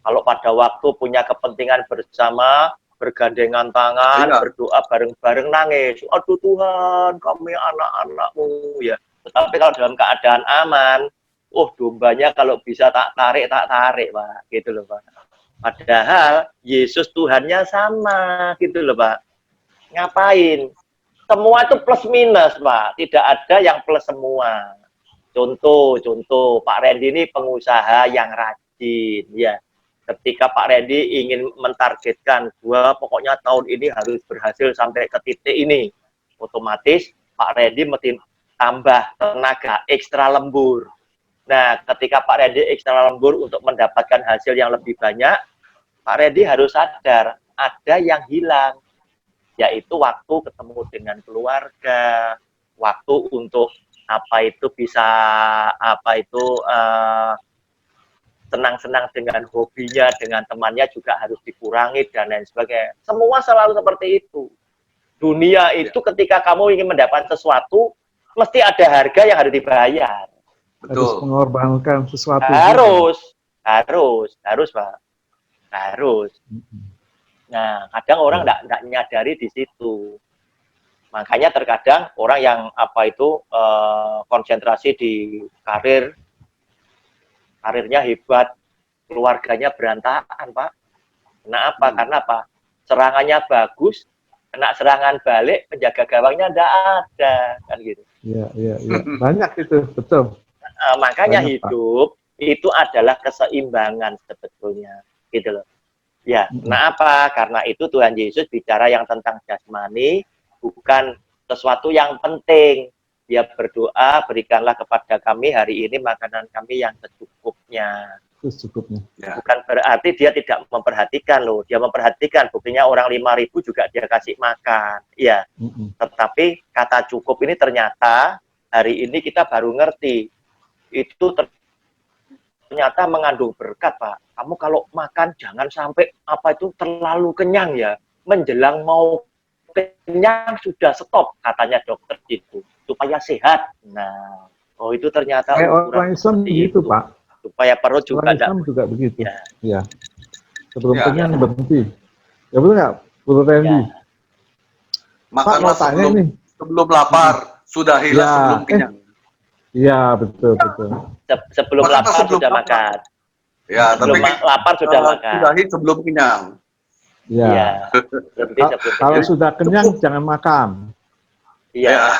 Kalau pada waktu punya kepentingan bersama, bergandengan tangan, berdoa bareng-bareng, nangis. Aduh Tuhan, kami anak-anakmu ya. Tetapi kalau dalam keadaan aman, dombanya kalau bisa tak tarik, Pak. Gitu loh, Pak. Padahal Yesus Tuhannya sama, gitu loh, Pak. Ngapain? Semua itu plus minus, Pak. Tidak ada yang plus semua. Contoh, Pak Randy ini pengusaha yang rajin, ya. Ketika Pak Randy ingin mentargetkan, pokoknya tahun ini harus berhasil sampai ke titik ini, otomatis Pak Randy mesti tambah tenaga, ekstra lembur. Nah, ketika Pak Randy ekstra lembur untuk mendapatkan hasil yang lebih banyak, Pak Randy harus sadar, ada yang hilang, yaitu waktu ketemu dengan keluarga, waktu untuk senang-senang dengan hobinya, dengan temannya juga harus dikurangi dan lain sebagainya. Semua selalu seperti itu. Dunia itu ketika kamu ingin mendapat sesuatu, mesti ada harga yang harus dibayar.
Betul. Harus mengorbankan sesuatu.
Harus, Pak. Harus. Nah, kadang orang nggak nyadari di situ. Makanya terkadang orang yang konsentrasi di karirnya hebat, keluarganya berantakan, Pak. Kenapa? Karena apa? Serangannya bagus, kena serangan balik, penjaga gawangnya enggak ada, kan gitu.
Iya. Banyak itu, betul.
Makanya banyak, hidup Pak. Itu adalah keseimbangan sebetulnya, gitu loh. Ya, kenapa? Karena itu Tuhan Yesus bicara yang tentang jasmani, bukan sesuatu yang penting. Dia berdoa, berikanlah kepada kami hari ini makanan kami yang secukupnya. Bukan berarti dia tidak memperhatikan loh. Dia memperhatikan, buktinya orang 5.000 juga dia kasih makan. Ya, tetapi kata cukup ini ternyata hari ini kita baru ngerti. Itu ternyata mengandung berkat, Pak. Kamu kalau makan jangan sampai terlalu kenyang ya. Menjelang mau kenyang sudah stop, katanya dokter gitu. Supaya sehat. Nah, itu ternyata
orang Islam begitu, Pak.
Supaya perut juga
Islam juga begitu. Ya. Sebelum kenyang berhenti. Ya betul nggak, Bu Randy?
Makanlah sebelum lapar, sudah hilang sebelum kenyang.
Iya, betul.
Sebelum lapar sudah makan.
Ya,
sebelum lapar sudah makan.
Sudahi sebelum kenyang.
Ya. Kalau sudah kenyang jangan makan.
Iya.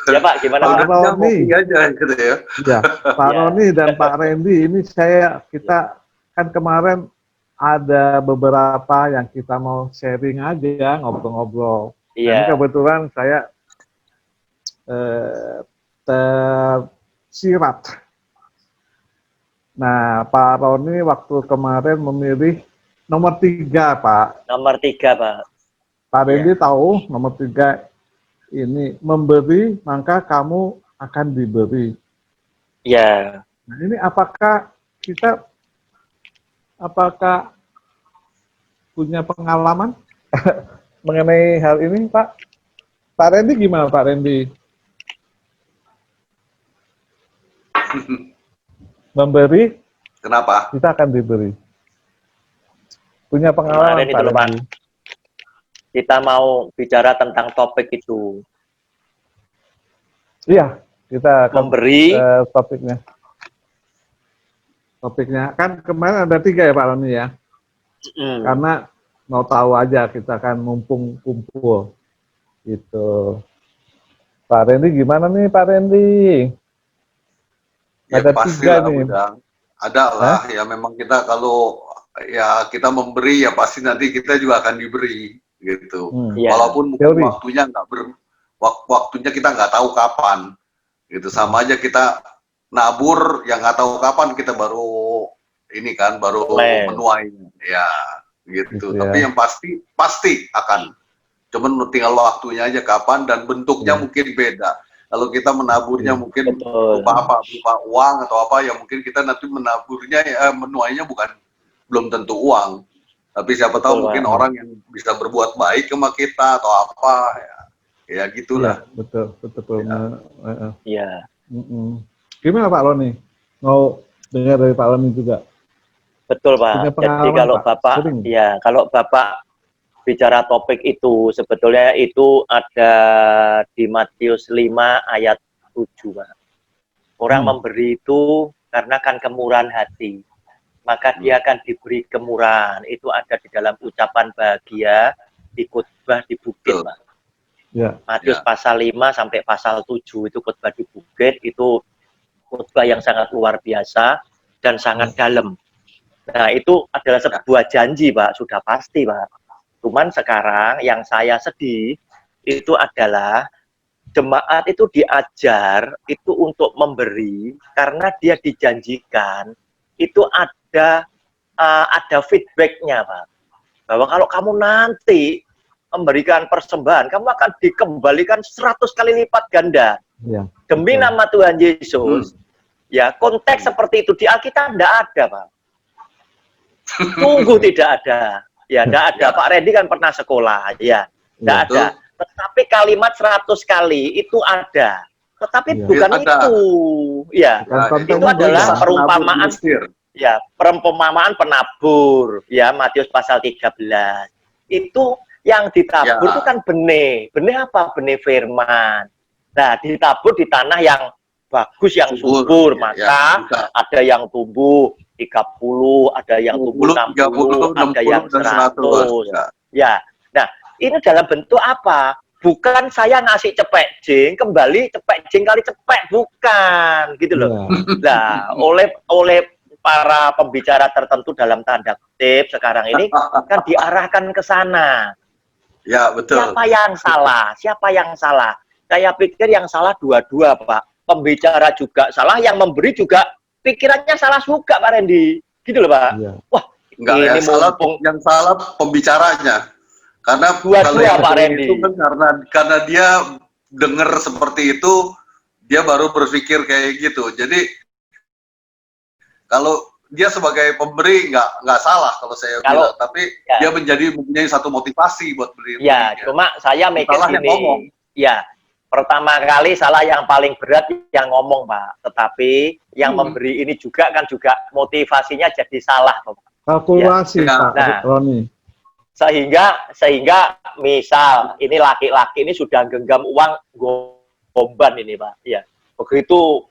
Ya Pak, gimana
Pak Roni aja gitu ya. Ya, Pak Roni dan Pak Randy ini kita kan kemarin ada beberapa yang kita mau sharing aja, ngobrol-ngobrol. Ini kebetulan saya tersirat. Nah, Pak Roni waktu kemarin memilih nomor 3, Pak.
Nomor 3, Pak.
Pak Randy tahu nomor 3 ini memberi, maka kamu akan diberi.
Ya.
Nah, ini apakah punya pengalaman mengenai hal ini, Pak? Pak Randy gimana, Pak Randy? Memberi,
kenapa?
Kita akan diberi. Punya pengalaman, Pak Randy?
Kita mau bicara tentang topik itu.
Iya, kita akan
memberi
topiknya. Kan kemarin ada 3 ya Pak Roni ya. Karena mau tahu aja, kita akan mumpung kumpul. Gitu. Pak Randy gimana nih Pak Randy?
Ya, ada 3 nih. Ada lah, ya memang kita kalau ya kita memberi ya pasti nanti kita juga akan diberi. Gitu. Walaupun mungkin waktunya kita nggak tahu kapan, gitu. Sama aja kita nabur yang nggak tahu kapan kita baru menuainya, ya, gitu. Tapi yang pasti akan, cuman tinggal waktunya aja kapan dan bentuknya mungkin beda. Kalau kita menaburnya mungkin berupa uang atau apa, ya mungkin kita nanti menaburnya menuainya belum tentu uang. Tapi siapa tahu mungkin orang yang bisa berbuat baik sama kita atau apa, ya gitulah.
Ya, betul.
Iya.
Gimana Pak Roni? mau dengar dari Pak Roni juga.
Betul Pak. Jadi kalau Bapak, ya kalau Bapak bicara topik itu, sebetulnya itu ada di Matius 5 ayat 7 Pak. Orang memberi itu karena kan kemurahan hati, maka dia akan diberi kemurahan. Itu ada di dalam ucapan bahagia di khotbah di bukit Pak. Ya. Matius pasal 5 sampai pasal 7 itu khotbah di bukit, itu khotbah yang sangat luar biasa dan sangat dalam. Nah, itu adalah sebuah janji, Pak, sudah pasti, Pak. Cuman sekarang yang saya sedih itu adalah jemaat itu diajar itu untuk memberi karena dia dijanjikan itu ada feedbacknya, Pak. Bahwa kalau kamu nanti memberikan persembahan, kamu akan dikembalikan 100 kali lipat ganda. Ya, demi nama Tuhan Yesus. Ya, konteks seperti itu di Alkitab tidak ada, Pak. Tunggu tidak ada. Ya, tidak ada. Pak Randy kan pernah sekolah. Ya, tidak ada. Tetapi kalimat 100 kali itu ada. Tetapi bukan itu. Ya, itu adalah perumpamaan. Ya, perumpamaan penabur. Ya, Matius pasal 13. Itu yang ditabur itu kan benih. Benih apa? Benih firman. Nah, ditabur di tanah yang bagus, yang subur. Maka ada yang tumbuh 30, ada yang tumbuh 60, ada yang 100. Ya. Nah, ini dalam bentuk apa? Bukan saya ngasih cepek jeng, kembali cepek jeng kali cepek, bukan, gitu loh. Nah, oleh para pembicara tertentu dalam tanda kutip sekarang ini kan diarahkan ke sana.
Ya, betul.
Siapa yang salah? Siapa yang salah? Saya pikir yang salah dua-dua, Pak. Pembicara juga salah, yang memberi juga pikirannya salah juga, Pak Randy. Gitu loh, Pak. Ya. Wah,
enggak, ini yang salah pembicaranya. Karena
dua-dua, Pak Randy.
Itu kan karena dia dengar seperti itu, dia baru berpikir kayak gitu. Jadi kalau dia sebagai pemberi nggak salah kalau saya bilang, tapi dia mempunyai satu motivasi buat beri.
Ya, cuma saya mikir gini. Ya, pertama kali salah yang paling berat yang ngomong, Pak. Tetapi yang memberi ini juga kan juga motivasinya jadi salah, Pak.
Kalkulasi, ya. Pak Roni.
Sehingga misal ini laki-laki ini sudah genggam uang gomban ini, Pak. Ya. Begitu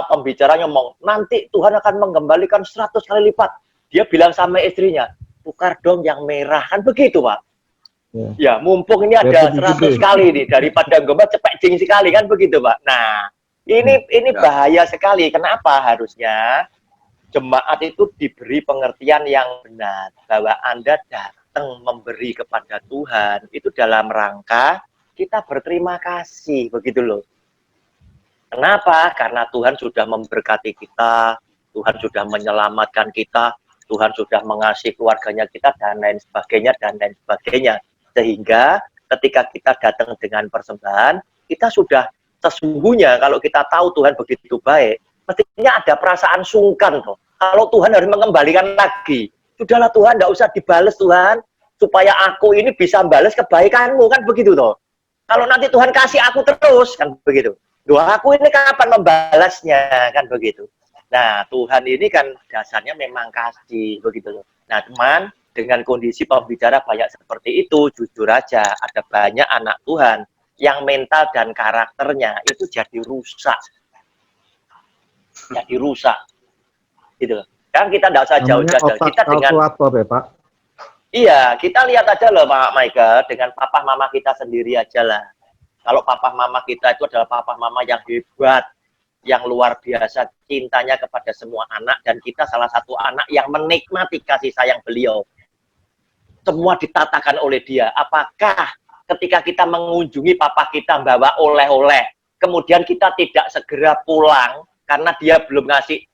pembicaranya ngomong, nanti Tuhan akan mengembalikan 100 kali lipat. Dia bilang sama istrinya, tukar dong yang merah, kan begitu, Pak. Ya, mumpung ini ada 100 kali nih, daripada gomba cepet jing sekali, kan begitu, Pak. Nah, ini bahaya sekali. Kenapa? Harusnya jemaat itu diberi pengertian yang benar, bahwa Anda datang memberi kepada Tuhan, itu dalam rangka kita berterima kasih, begitu loh. Kenapa? Karena Tuhan sudah memberkati kita, Tuhan sudah menyelamatkan kita, Tuhan sudah mengasihi keluarganya kita, dan lain sebagainya, dan lain sebagainya. Sehingga ketika kita datang dengan persembahan, kita sudah sesungguhnya kalau kita tahu Tuhan begitu baik, mestinya ada perasaan sungkan tuh. Kalau Tuhan harus mengembalikan lagi, sudahlah Tuhan, tidak usah dibales Tuhan, supaya aku ini bisa balas kebaikanmu, kan begitu toh. Kalau nanti Tuhan kasih aku terus, kan begitu. Doa aku ini kapan membalasnya, kan begitu. Nah, Tuhan ini kan dasarnya memang kasih, begitu loh. Nah, teman, dengan kondisi pembicara banyak seperti itu, jujur aja, ada banyak anak Tuhan yang mental dan karakternya itu jadi rusak. Jadi rusak. Gitu loh. Kan kita tidak usah jauh-jauh. Kita dengan
ya, Pak?
Iya, kita lihat aja loh, Pak Michael, dengan papa mama kita sendiri aja lah. Kalau papa mama kita itu adalah papa mama yang hebat, yang luar biasa cintanya kepada semua anak, dan kita salah satu anak yang menikmati kasih sayang beliau. Semua ditatakan oleh dia. Apakah ketika kita mengunjungi papa kita bawa oleh-oleh, kemudian kita tidak segera pulang karena dia belum ngasih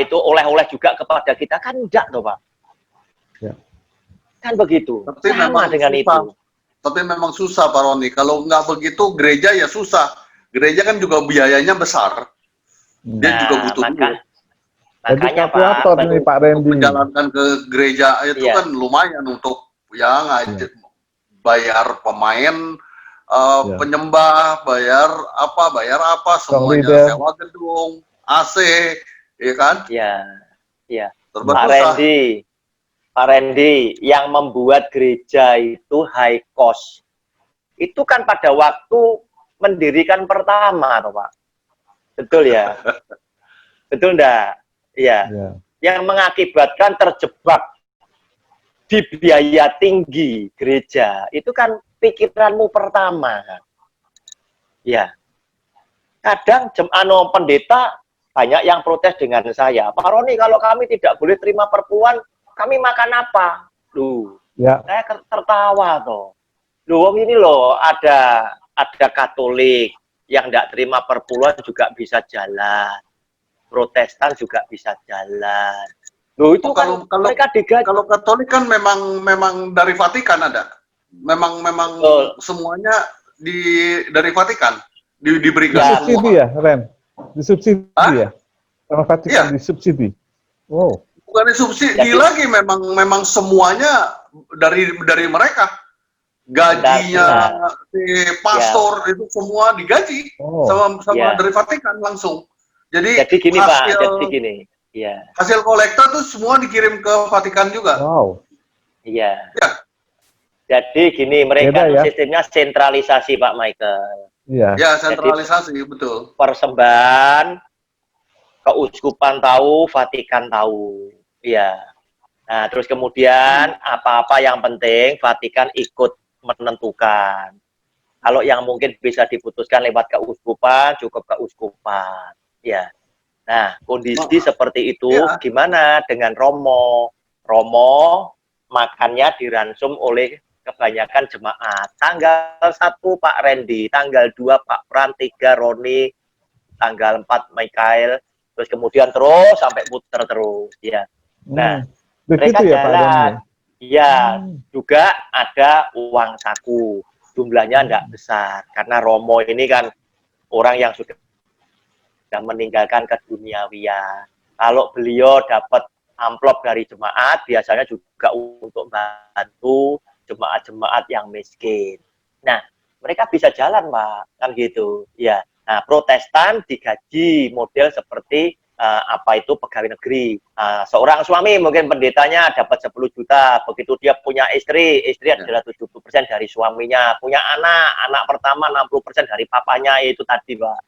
oleh-oleh juga kepada kita? Kan enggak toh, Pak. Ya. Kan begitu.
Tapi sama dengan susah. Itu. Tapi memang susah, Pak Roni. Kalau nggak begitu, gereja ya susah. Gereja kan juga biayanya besar. Dia juga butuh duit.
Makanya
Pak Randy
menjalankan ke gereja itu kan lumayan untuk bayar pemain, penyembah, bayar apa, semuanya, sewa gedung, AC, ya kan?
Ya, ya.
Terbentuk
Pak Randy, yang membuat gereja itu high cost. Itu kan pada waktu mendirikan pertama, toh, Pak. Betul ya? Betul enggak? Iya. Yeah. Yang mengakibatkan terjebak di biaya tinggi gereja. Itu kan pikiranmu pertama. Ya. Kadang pendeta banyak yang protes dengan saya. Pak Roni, kalau kami tidak boleh terima perpuluhan, kami makan apa? Saya tertawa toh. Ini loh, ada Katolik yang tidak terima perpuluhan juga bisa jalan. Protestan juga bisa jalan. Itu
kalau
mereka digaji.
Kalau Katolik kan memang dari Vatikan ada. Memang semuanya dari Vatikan diberikan
disubsidi ya, Ren? Disubsidi ya? Sama Vatikan disubsidi. Oh.
Bukan disubsidi lagi, memang semuanya dari mereka. Gajinya si pastor itu semua digaji sama dari Vatikan langsung. Jadi
gini Pak, jadi gini. Ya.
Hasil kolektor tuh semua dikirim ke Vatikan juga.
Wow.
Iya. Ya. Jadi gini, mereka sistemnya sentralisasi Pak Michael.
Iya.
Ya, sentralisasi. Jadi, betul.
Persembahan, keuskupan tahu, Vatikan tahu. Iya. Nah, terus kemudian apa-apa yang penting Vatikan ikut menentukan. Kalau yang mungkin bisa diputuskan lewat keuskupan, cukup keuskupan. Ya. Nah, kondisi seperti itu gimana dengan Romo? Romo makannya diransum oleh kebanyakan jemaat. Tanggal 1 Pak Randy, tanggal 2 Pak Pran, 3 Roni, tanggal 4 Michael, terus kemudian terus sampai puter terus. Ya. Nah, mereka jalan. Ya, juga ada uang saku. Jumlahnya tidak besar. Karena Romo ini kan orang yang sudah meninggalkan keduniawian. Kalau beliau dapat amplop dari jemaat, biasanya juga untuk bantu jemaat-jemaat yang miskin. Nah, mereka bisa jalan, Pak. Kan gitu. Ya. Nah, Protestan digaji model seperti pegawai negeri. Seorang suami mungkin pendetanya dapat 10 juta, begitu dia punya istri adalah 70% dari suaminya, punya anak pertama 60% dari papanya, itu tadi Pak.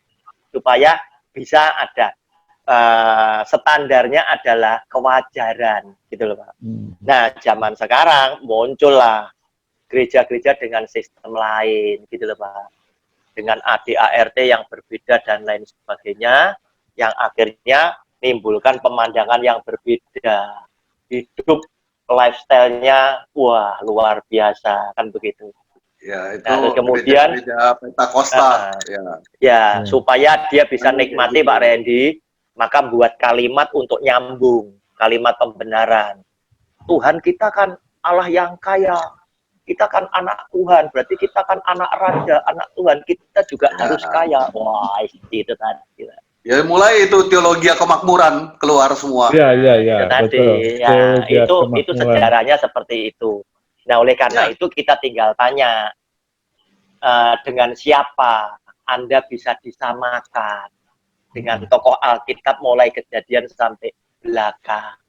Supaya bisa ada standarnya adalah kewajaran, gitu loh Pak. Nah, zaman sekarang muncullah gereja-gereja dengan sistem lain, gitu loh Pak. Dengan ADART yang berbeda dan lain sebagainya, yang akhirnya menimbulkan pemandangan yang berbeda. Hidup lifestyle-nya wah luar biasa, kan begitu.
Ya, itu
nah, kemudian
Pentakosta.
Supaya dia bisa nikmati Pak Randy, maka buat kalimat untuk nyambung, kalimat pembenaran. Tuhan kita kan Allah yang kaya. Kita kan anak Tuhan, berarti kita kan anak raja, anak Tuhan, kita juga harus kaya. Wah, itu tadi.
Ya, mulai itu teologi kemakmuran keluar semua.
Iya.
Itu tadi. Ya, itu sejarahnya seperti itu. Nah, oleh karena itu kita tinggal tanya dengan siapa Anda bisa disamakan dengan tokoh Alkitab mulai Kejadian sampai belakang.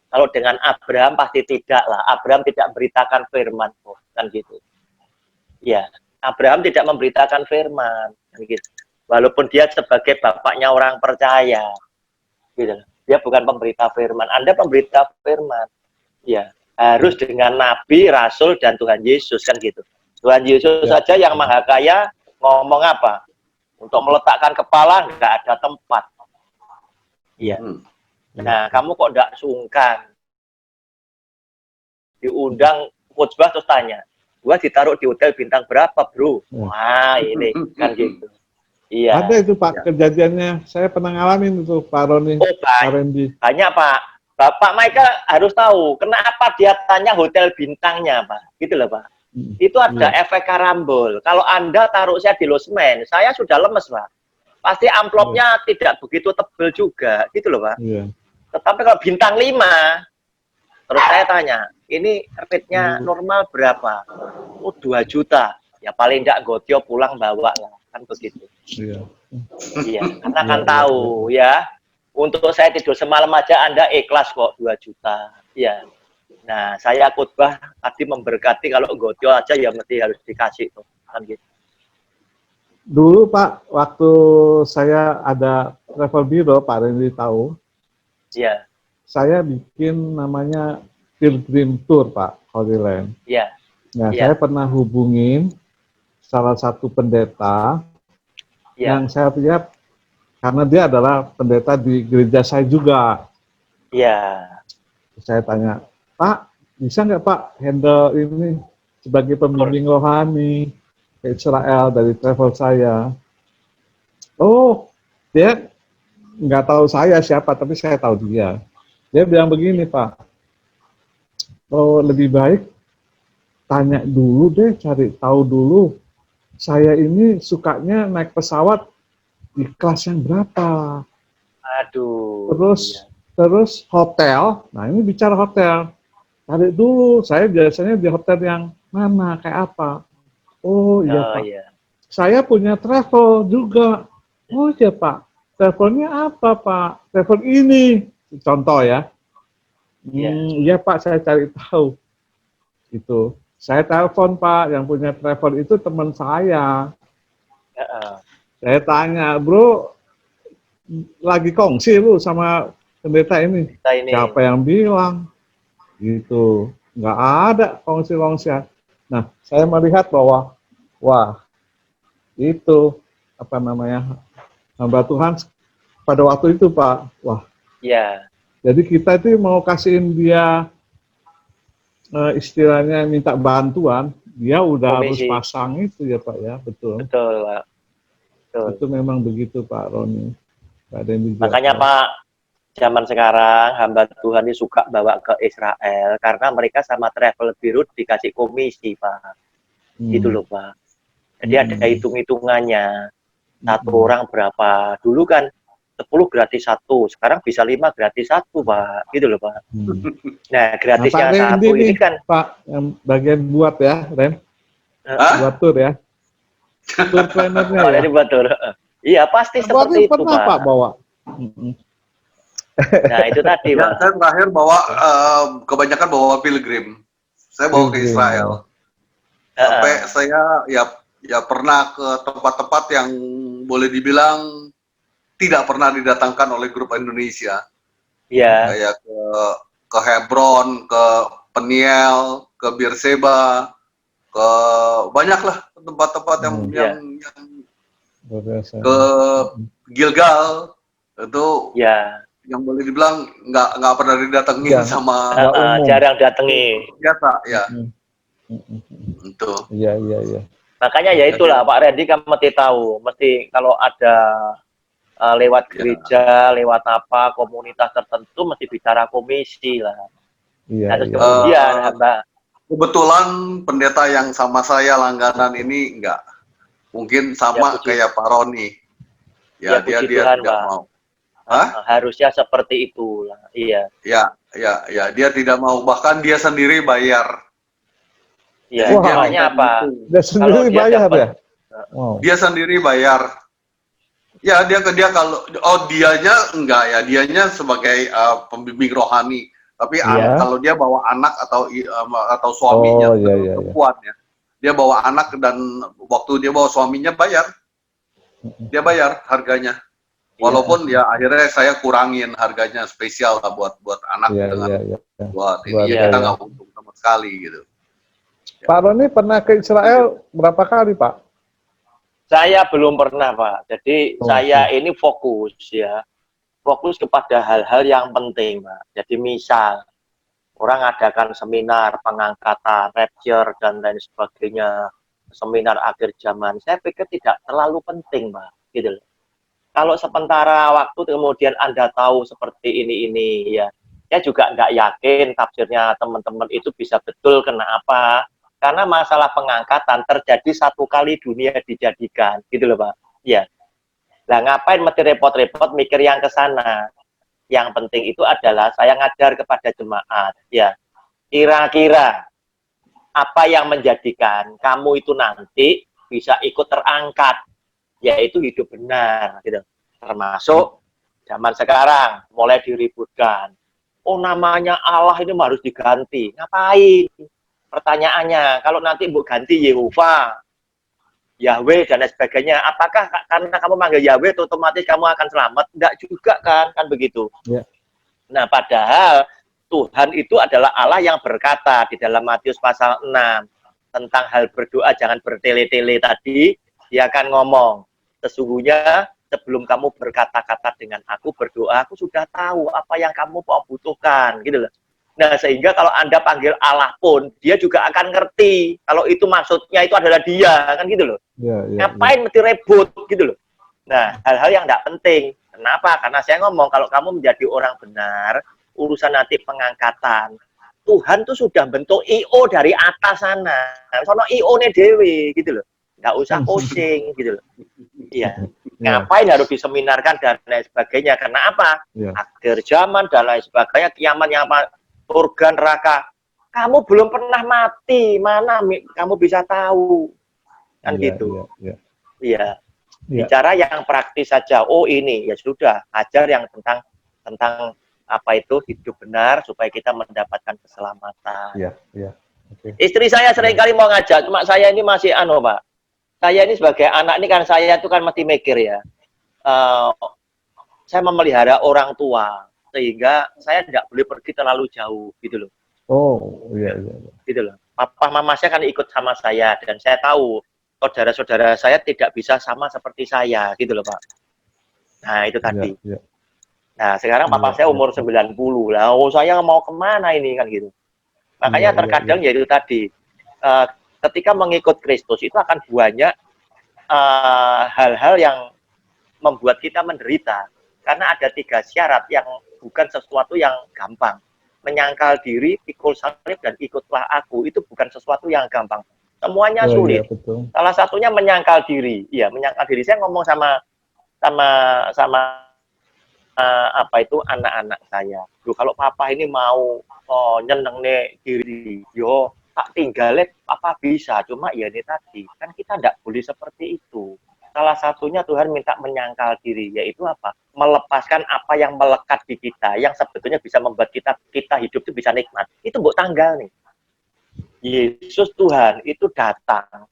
Kalau dengan Abraham pasti tidak lah. Abraham tidak memberitakan firman, kan gitu. Ya, Abraham tidak memberitakan firman, kan gitu. Walaupun dia sebagai bapaknya orang percaya, gitu. Dia bukan pemberita firman. Anda pemberita firman, ya harus dengan nabi, rasul, dan Tuhan Yesus, kan gitu. Tuhan Yesus saja yang maha kaya ngomong apa? Untuk meletakkan kepala nggak ada tempat. Iya. Nah, kamu kok nggak sungkan? Diundang khotbah terus tanya, gua ditaruh di hotel bintang berapa, bro? Wah, ini kan gitu. Iya.
Ada itu Pak kejadiannya, saya pernah ngalamin itu Pak Roni.
Banyak Pak. Bapak Michael harus tahu kenapa dia tanya hotel bintangnya Pak. Gitu loh Pak. Itu ada efek karambol. Kalau Anda taruh saya di losmen, saya sudah lemes Pak. Pasti amplopnya tidak begitu tebal juga. Gitu loh Pak. Tetapi kalau bintang 5, terus saya tanya, ini rate-nya normal berapa? Oh 2 juta. Ya paling tidak Gotyo pulang bawa lah. Kan begitu. Iya, karena kan tahu ya, untuk saya tidur semalam aja Anda ikhlas kok 2 juta. Ya. Nah, saya khotbah tadi memberkati kalau gotyo aja ya mesti harus dikasih tuh. Kan gitu.
Dulu Pak, waktu saya ada travel bureau, Pak Randy tahu.
Iya.
Saya bikin namanya Pilgrim Tour, Pak, Holy Land.
Iya.
Nah,
ya.
saya pernah hubungin salah satu pendeta yang saya lihat, karena dia adalah pendeta di gereja saya juga.
Iya.
Saya tanya, Pak, bisa nggak Pak handle ini sebagai pembimbing rohani ke Israel dari travel saya? Oh, dia nggak tahu saya siapa, tapi saya tahu dia. Dia bilang begini, Pak, oh lebih baik tanya dulu deh, cari tahu dulu. Saya ini sukanya naik pesawat di kelas yang berapa.
Aduh.
Terus hotel, nah ini bicara hotel. Cari dulu, saya biasanya di hotel yang mana, kayak apa. Oh iya Pak, saya punya travel juga. Oh iya Pak, travelnya apa Pak? Travel ini, contoh ya. Iya Pak, saya cari tahu. Itu, saya telepon Pak, yang punya travel itu teman saya. Saya tanya, bro, lagi kongsi lu sama pendeta ini? Siapa yang bilang? Gitu, nggak ada kongsi-kongsian. Nah, saya melihat bahwa, wah, itu apa namanya, hamba Tuhan pada waktu itu Pak, wah. Iya. Jadi kita itu mau kasihin dia istilahnya minta bantuan, dia udah harus pasang itu ya Pak ya, betul.
Betul Pak. Betul.
Itu memang begitu Pak Roni.
Makanya Pak, zaman sekarang hamba Tuhan ini suka bawa ke Israel karena mereka sama travel bureau dikasih komisi Pak. Gitu loh Pak. Jadi ada hitung-hitungannya. Satu orang berapa. Dulu kan 10 gratis 1, sekarang bisa 5 gratis 1 Pak. Gitu loh Pak. Nah gratisnya
nah,
1 ini kan
Pak, yang bagian buat ya Ren. Buat tour ya. Tour plannernya ya.
Jadi buat tour. Iya pasti seperti itu
pernah, Pak bawa.
Nah itu tadi Pak.
Saya terakhir bawa kebanyakan bawa pilgrim. Saya bawa ke Israel. Sampai saya ya pernah ke tempat-tempat yang boleh dibilang tidak pernah didatangkan oleh grup Indonesia.
Iya.
Kayak ke Hebron, ke Peniel, ke Beersheba, ke banyaklah tempat-tempat yang ke Gilgal itu yang boleh dibilang nggak pernah didatengin sama
jarang datangi
biasa ya. Itu.
Iya.
Makanya ya itulah Pak Randy kan mesti tahu, mesti kalau ada lewat gereja, lewat apa komunitas tertentu mesti bicara komisi lah. Nah, terus kemudian
kebetulan pendeta yang sama saya langganan ini enggak. Mungkin sama kayak Pak Roni. Ya, dia tidak mau.
Harusnya seperti itu lah. Iya.
Ya, dia tidak mau, bahkan dia sendiri bayar.
Iya, makanya apa?
Dia sendiri bayar ya?
Dia sendiri bayar. Ya, dia kalau dianya enggak ya, dianya sebagai pembimbing rohani. Tapi kalau dia bawa anak atau suaminya perempuan ya, dia bawa anak dan waktu dia bawa suaminya bayar, dia bayar harganya. Walaupun ya akhirnya saya kurangin harganya spesial lah buat anak buat ini kita nggak untung sama sekali gitu.
Pak Roni pernah ke Israel berapa kali Pak?
Saya belum pernah Pak. Jadi saya ini fokus kepada hal-hal yang penting Pak. Jadi misal orang adakan seminar pengangkatan, rapture dan lain sebagainya, seminar akhir zaman, saya pikir tidak terlalu penting Pak. Gitu loh. Kalau sementara waktu kemudian Anda tahu seperti ini ya, saya juga nggak yakin tafsirnya teman-teman itu bisa betul. Kenapa? Karena masalah pengangkatan terjadi 1 kali dunia dijadikan, gitu loh Pak. Ya. Lah ngapain mesti repot-repot mikir yang ke sana? Yang penting itu adalah saya ngajar kepada jemaat, ya. Kira-kira apa yang menjadikan kamu itu nanti bisa ikut terangkat, yaitu hidup benar, gitu. Termasuk zaman sekarang mulai diributkan. Oh, namanya Allah ini harus diganti. Ngapain? Pertanyaannya, kalau nanti Mbok ganti Yehova, Yahweh dan lain sebagainya, apakah karena kamu manggil Yahweh otomatis kamu akan selamat? Enggak juga kan begitu.
Ya.
Nah, padahal Tuhan itu adalah Allah yang berkata di dalam Matius pasal 6 tentang hal berdoa jangan bertele-tele tadi, dia akan ngomong, sesungguhnya sebelum kamu berkata-kata dengan aku berdoa, aku sudah tahu apa yang kamu mau butuhkan, gitu loh. Nah, sehingga kalau Anda panggil Allah pun, dia juga akan ngerti kalau itu maksudnya itu adalah dia, kan gitu loh. Ngapain mesti ribut, gitu loh. Nah, hal-hal yang tidak penting. Kenapa? Karena saya ngomong, kalau kamu menjadi orang benar, urusan nanti pengangkatan, Tuhan tuh sudah bentuk I.O. dari atas sana. Sono I.O.-nya dewe, gitu loh. Nggak usah pusing, gitu loh. Iya. Ngapain harus diseminarkan dan lain sebagainya? Karena apa? Akhir zaman dan lain sebagainya, kiamat yang apa? Surga neraka. Kamu belum pernah mati, mana kamu bisa tahu? Kan gitu. Iya. Bicara yang praktis saja. Oh, ini ya sudah, ajar yang tentang apa itu hidup benar supaya kita mendapatkan keselamatan. Istri saya seringkali mau ngajak, cuma saya ini masih Pak. Saya ini sebagai anak ini kan saya itu kan mesti mikir ya. Saya memelihara orang tua sehingga saya tidak boleh pergi terlalu jauh gitu loh.
Oh, iya.
Gitu loh. Papa mama saya kan ikut sama saya dan saya tahu saudara-saudara saya tidak bisa sama seperti saya, gitu loh Pak. Nah, itu tadi. Nah, sekarang papa saya umur 90 lah. Oh, saya mau kemana ini, kan gitu. Makanya terkadang ya itu tadi, ketika mengikut Kristus itu akan banyak hal-hal yang membuat kita menderita. Karena ada 3 syarat yang bukan sesuatu yang gampang. Menyangkal diri, pikul salib, dan ikutlah aku. Itu bukan sesuatu yang gampang. Semuanya sulit. Salah satunya menyangkal diri. Iya, menyangkal diri. Saya ngomong sama apa itu anak-anak saya. Duh, kalau papa ini mau nyeneng nih diri, yo tak tinggalin apa bisa. Cuma ya ini tadi, kan kita tidak boleh seperti itu. Salah satunya Tuhan minta menyangkal diri, yaitu apa? Melepaskan apa yang melekat di kita, yang sebetulnya bisa membuat kita hidup itu bisa nikmat. Itu mbok tanggal nih. Yesus Tuhan itu datang,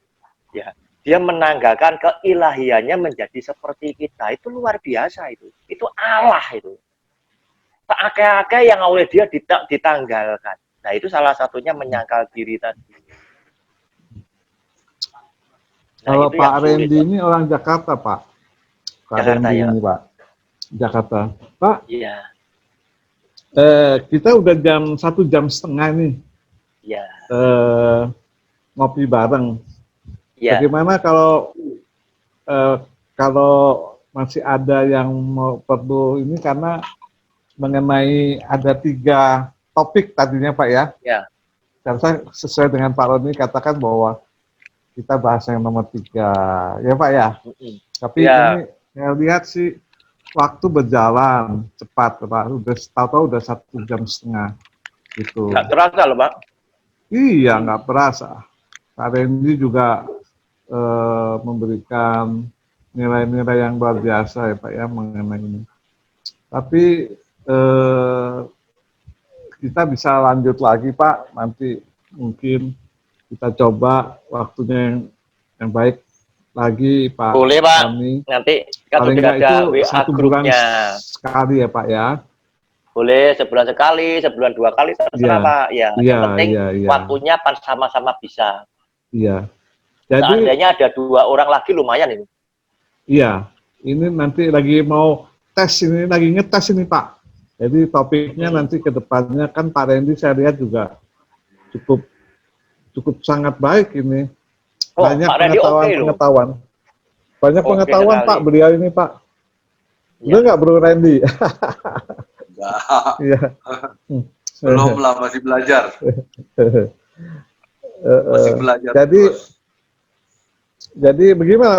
ya, dia menanggalkan keilahiannya menjadi seperti kita. Itu luar biasa itu Allah itu. Tak akeh-akeh yang oleh dia ditanggalkan. Nah, itu salah satunya menyangkal diri tadi.
Nah, kalau Pak Randy ini orang Jakarta, Pak. Pak Randy ini, Pak. Jakarta. Pak.
Iya.
Kita udah 1 jam setengah nih.
Iya.
Ngopi bareng.
Ya.
Bagaimana kalau masih ada yang mau perlu ini, karena mengenai ada 3 topik tadinya Pak ya.
Ya.
Dan saya sesuai dengan Pak Roni katakan bahwa kita bahas yang nomor 3 ya Pak ya. Tapi ini saya lihat sih waktu berjalan cepat Pak. Tahu-tahu udah 1 jam setengah gitu.
Nggak terasa loh Pak.
Iya, nggak terasa. Pak Randy juga memberikan nilai-nilai yang luar biasa ya Pak ya mengenai ini. Tapi kita bisa lanjut lagi Pak, nanti mungkin kita coba waktunya yang baik lagi Pak.
Boleh Pak,
kami.
nanti kan
paling
sudah ada
itu
WA
1 bulan sekali ya Pak ya.
Boleh sebulan sekali, sebulan 2 kali, terserah Pak. Ya, yang penting waktunya sama-sama bisa.
Iya. Jadi
seandainya ada 2 orang lagi lumayan ini.
Iya, ini nanti lagi mau tes ini, lagi ngetes ini Pak. Jadi topiknya nanti ke depannya kan Pak Randy saya lihat juga cukup sangat baik ini. Banyak pengetahuan. Banyak pengetahuan Pak beliau ini Pak. Benar nggak Bro Randy?
Iya. Belum lah, masih belajar. Masih belajar.
Jadi bagaimana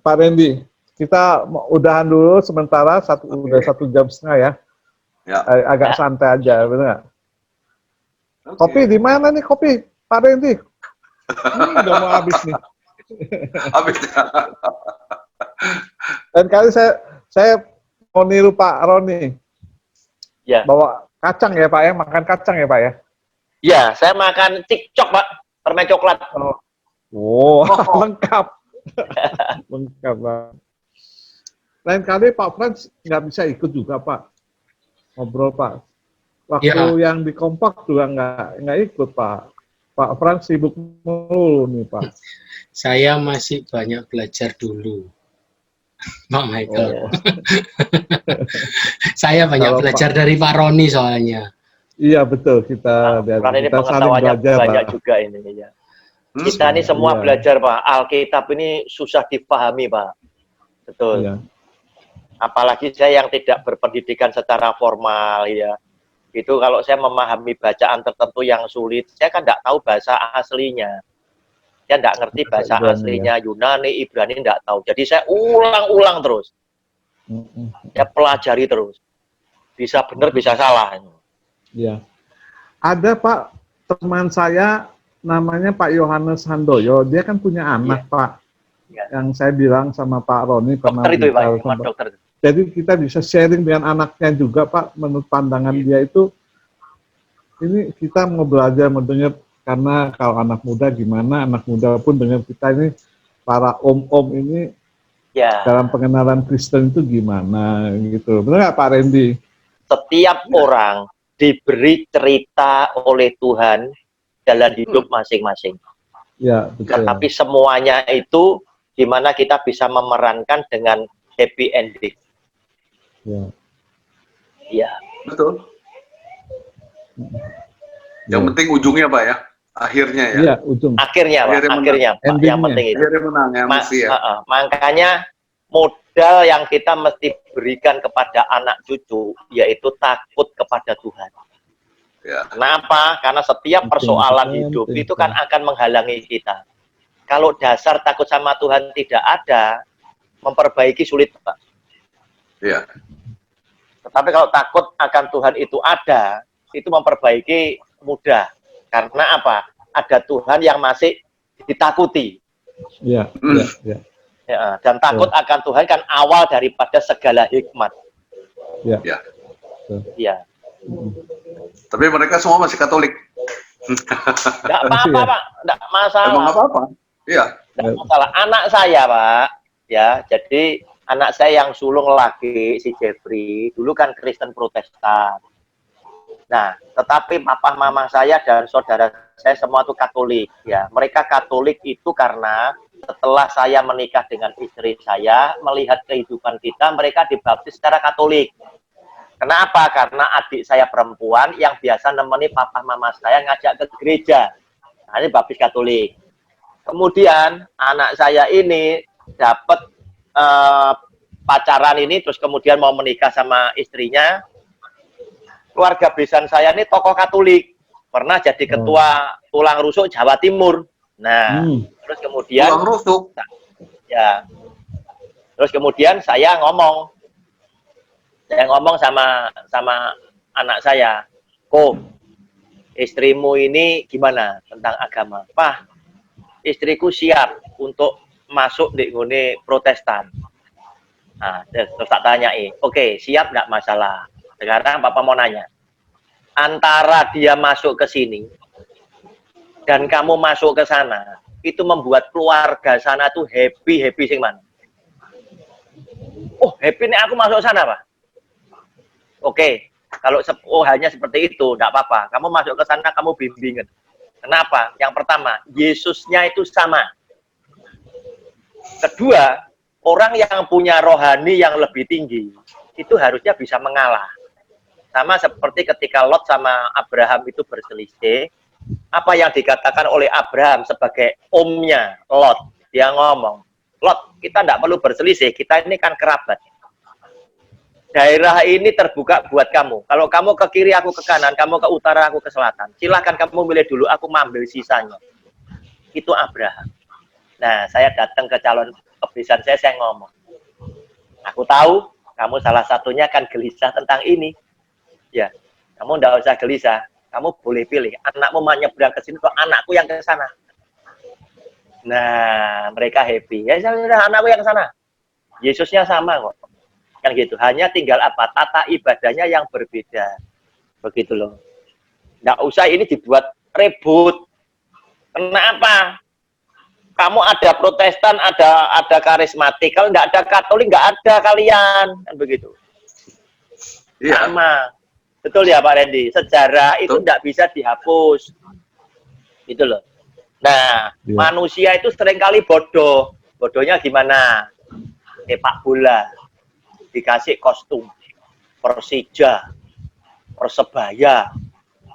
Pak Randy? Kita udahan dulu sementara, udah 1 jam setengah ya. Agak santai aja, benar. Kopi di mana nih kopi, Pak Randy? Udah mau habis nih.
Habis.
Dan kali saya mau niru Pak Roni.
Ya.
Bawa kacang ya Pak ya, makan kacang ya Pak ya?
Ya, saya makan cikcok Pak, permen coklat.
Oh, lengkap. Lengkap Pak. Lain kali Pak Frans nggak bisa ikut juga Pak, ngobrol Pak. Waktu yang di Kompak juga nggak ikut Pak. Pak Frans sibuk mulu nih Pak.
Saya masih banyak belajar dulu, Pak Michael.
Oh.
Saya banyak belajar dari Pak Roni soalnya.
Iya betul, kita
ini
kita saling belajar
banyak
Pak.
juga ini ya. Kita ini semua belajar Pak. Alkitab ini susah dipahami Pak. Betul.
Iya.
Apalagi saya yang tidak berpendidikan secara formal ya. Itu kalau saya memahami bacaan tertentu yang sulit, saya kan tidak tahu bahasa aslinya. Saya tidak ngerti bahasa aslinya Yunani, Ibrani, tidak tahu. Jadi saya ulang-ulang terus. Saya pelajari terus. Bisa benar, bisa salah.
Iya. Ada Pak, teman saya namanya Pak Yohanes Handoyo, dia kan punya anak Pak. Yang saya bilang sama Pak Roni pernah
dokter itu Pak, dokter.
Jadi kita bisa sharing dengan anaknya juga Pak, menurut pandangan dia itu, ini kita mau belajar mendengar, karena kalau anak muda gimana, anak muda pun dengan kita ini, para om-om ini, dalam pengenalan Kristen itu gimana gitu. Benar nggak Pak Randy?
Setiap orang diberi cerita oleh Tuhan dalam hidup masing-masing.
Ya, betul.
Tetapi semuanya itu dimana kita bisa memerankan dengan happy ending.
Ya.
Iya.
Betul. Yang penting ujungnya Pak ya, akhirnya ya.
Iya, ujung.
Akhirnya Pak, akhirnya Pak, yang penting itu.
Akhirnya menang ya, mesti ya.
Makanya modal yang kita mesti berikan kepada anak cucu yaitu takut kepada Tuhan.
Ya.
Kenapa? Karena setiap persoalan hidup itu kan akan menghalangi kita. Kalau dasar takut sama Tuhan tidak ada, memperbaiki sulit Pak.
Iya.
Tetapi kalau takut akan Tuhan itu ada, itu memperbaiki mudah. Karena apa? Ada Tuhan yang masih ditakuti.
Iya.
Ya, dan takut akan Tuhan kan awal daripada segala hikmat.
Iya.
Iya.
Tapi mereka semua masih Katolik.
Tidak apa-apa Pak, tidak masalah.
Emang apa-apa? Iya.
Tidak masalah. Anak saya Pak, ya, jadi anak saya yang sulung lagi, si Jeffrey, dulu kan Kristen Protestan. Nah, tetapi papa mama saya dan saudara saya semua itu Katolik. Ya, mereka Katolik itu karena setelah saya menikah dengan istri saya, melihat kehidupan kita, mereka dibaptis secara Katolik. Kenapa? Karena adik saya perempuan yang biasa nemeni papa mama saya ngajak ke gereja. Nah, ini baptis Katolik. Kemudian anak saya ini dapat pacaran ini, terus kemudian mau menikah sama istrinya. Keluarga besan saya ini tokoh Katolik, pernah jadi ketua tulang rusuk Jawa Timur. Nah, terus kemudian
tulang rusuk.
Ya. Terus kemudian saya ngomong sama anak saya, "Ko, istrimu ini gimana tentang agama?" "Pak, istriku siap untuk masuk di ngone Protestan." Nah, terus tak tanyai, "Oke, siap nggak masalah. Sekarang Papa mau nanya, antara dia masuk ke sini dan kamu masuk ke sana, itu membuat keluarga sana tuh happy sing mana?" "Oh, happy nih aku masuk sana, Pak." "Oke, kalau hanya seperti itu, enggak apa-apa. Kamu masuk ke sana, kamu bimbingan." Kenapa? Yang pertama, Yesusnya itu sama. Kedua, orang yang punya rohani yang lebih tinggi, itu harusnya bisa mengalah. Sama seperti ketika Lot sama Abraham itu berselisih, apa yang dikatakan oleh Abraham sebagai omnya Lot, dia ngomong, "Lot, kita tidak perlu berselisih, kita ini kan kerabat. Daerah ini terbuka buat kamu. Kalau kamu ke kiri, aku ke kanan. Kamu ke utara, aku ke selatan. Silahkan kamu milih dulu, aku mengambil sisanya." Itu Abraham. Nah, saya datang ke calon kebesaran saya ngomong, "Aku tahu, kamu salah satunya kan gelisah tentang ini. Ya, kamu enggak usah gelisah. Kamu boleh pilih. Anakmu mau nyebrang ke sini, atau anakku yang ke sana." Nah, mereka happy. Ya, sudah, anakku yang ke sana. Yesusnya sama kok. kan gitu. Hanya tinggal apa, tata ibadahnya yang berbeda, begitu loh. Nggak usah ini dibuat ribut. Kenapa? Kamu ada Protestan, ada karismatik, kalau nggak ada Katolik nggak ada kalian, kan begitu.
Iya.
Sama, betul ya Pak Randy. Sejarah itu nggak bisa dihapus, gitu loh. Nah, manusia itu seringkali bodoh. Bodohnya gimana? Sepak bola, dikasih kostum, Persija, Persebaya,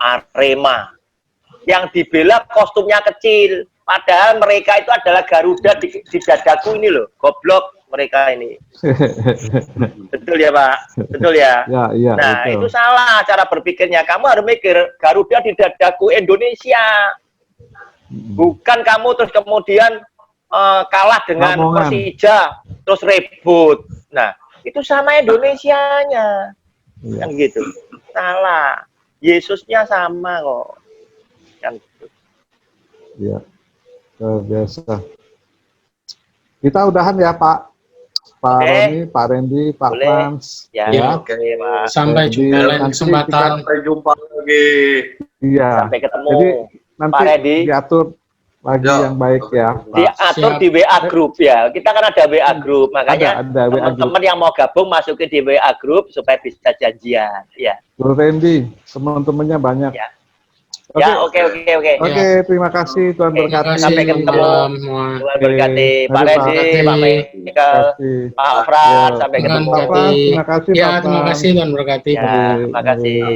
Arema. Yang dibela kostumnya kecil. Padahal mereka itu adalah Garuda di dadaku ini loh. Goblok mereka ini. Betul ya Pak? Betul ya?
Iya,
nah,
betul.
itu salah cara berpikirnya. Kamu harus mikir, Garuda di dadaku Indonesia. Bukan kamu terus kemudian kalah dengan Persija terus ribut. Nah, itu sama Indonesianya. Kan gitu. Salah. Yesusnya sama kok. Kan gitu.
Iya. Biasa. Kita udahan ya Pak. Pak Roni, Pak Randy, Pak Frans.
Ya, oke, Pak.
Sampai jumpa lain kesempatan.
Sampai jumpa lagi.
Iya.
Sampai ketemu.
Jadi nanti
Pak Randy
diatur lagi yang baik ya.
Diatur di WA group ya. Kita kan ada WA group, makanya
ada
teman-teman yang mau gabung masukin di WA group supaya bisa janjian. Ya.
Bro Randy, teman-temannya banyak.
Ya. Ya, oke.
Oke, terima kasih, Tuhan berkati.
Sampai ketemu. Tuhan berkati. Pak Randy, Pak Michael, Pak Frans, sampai ketemu.
Terima kasih, Pak
Ya, terima kasih, Tuhan berkati.
Ya, terima kasih.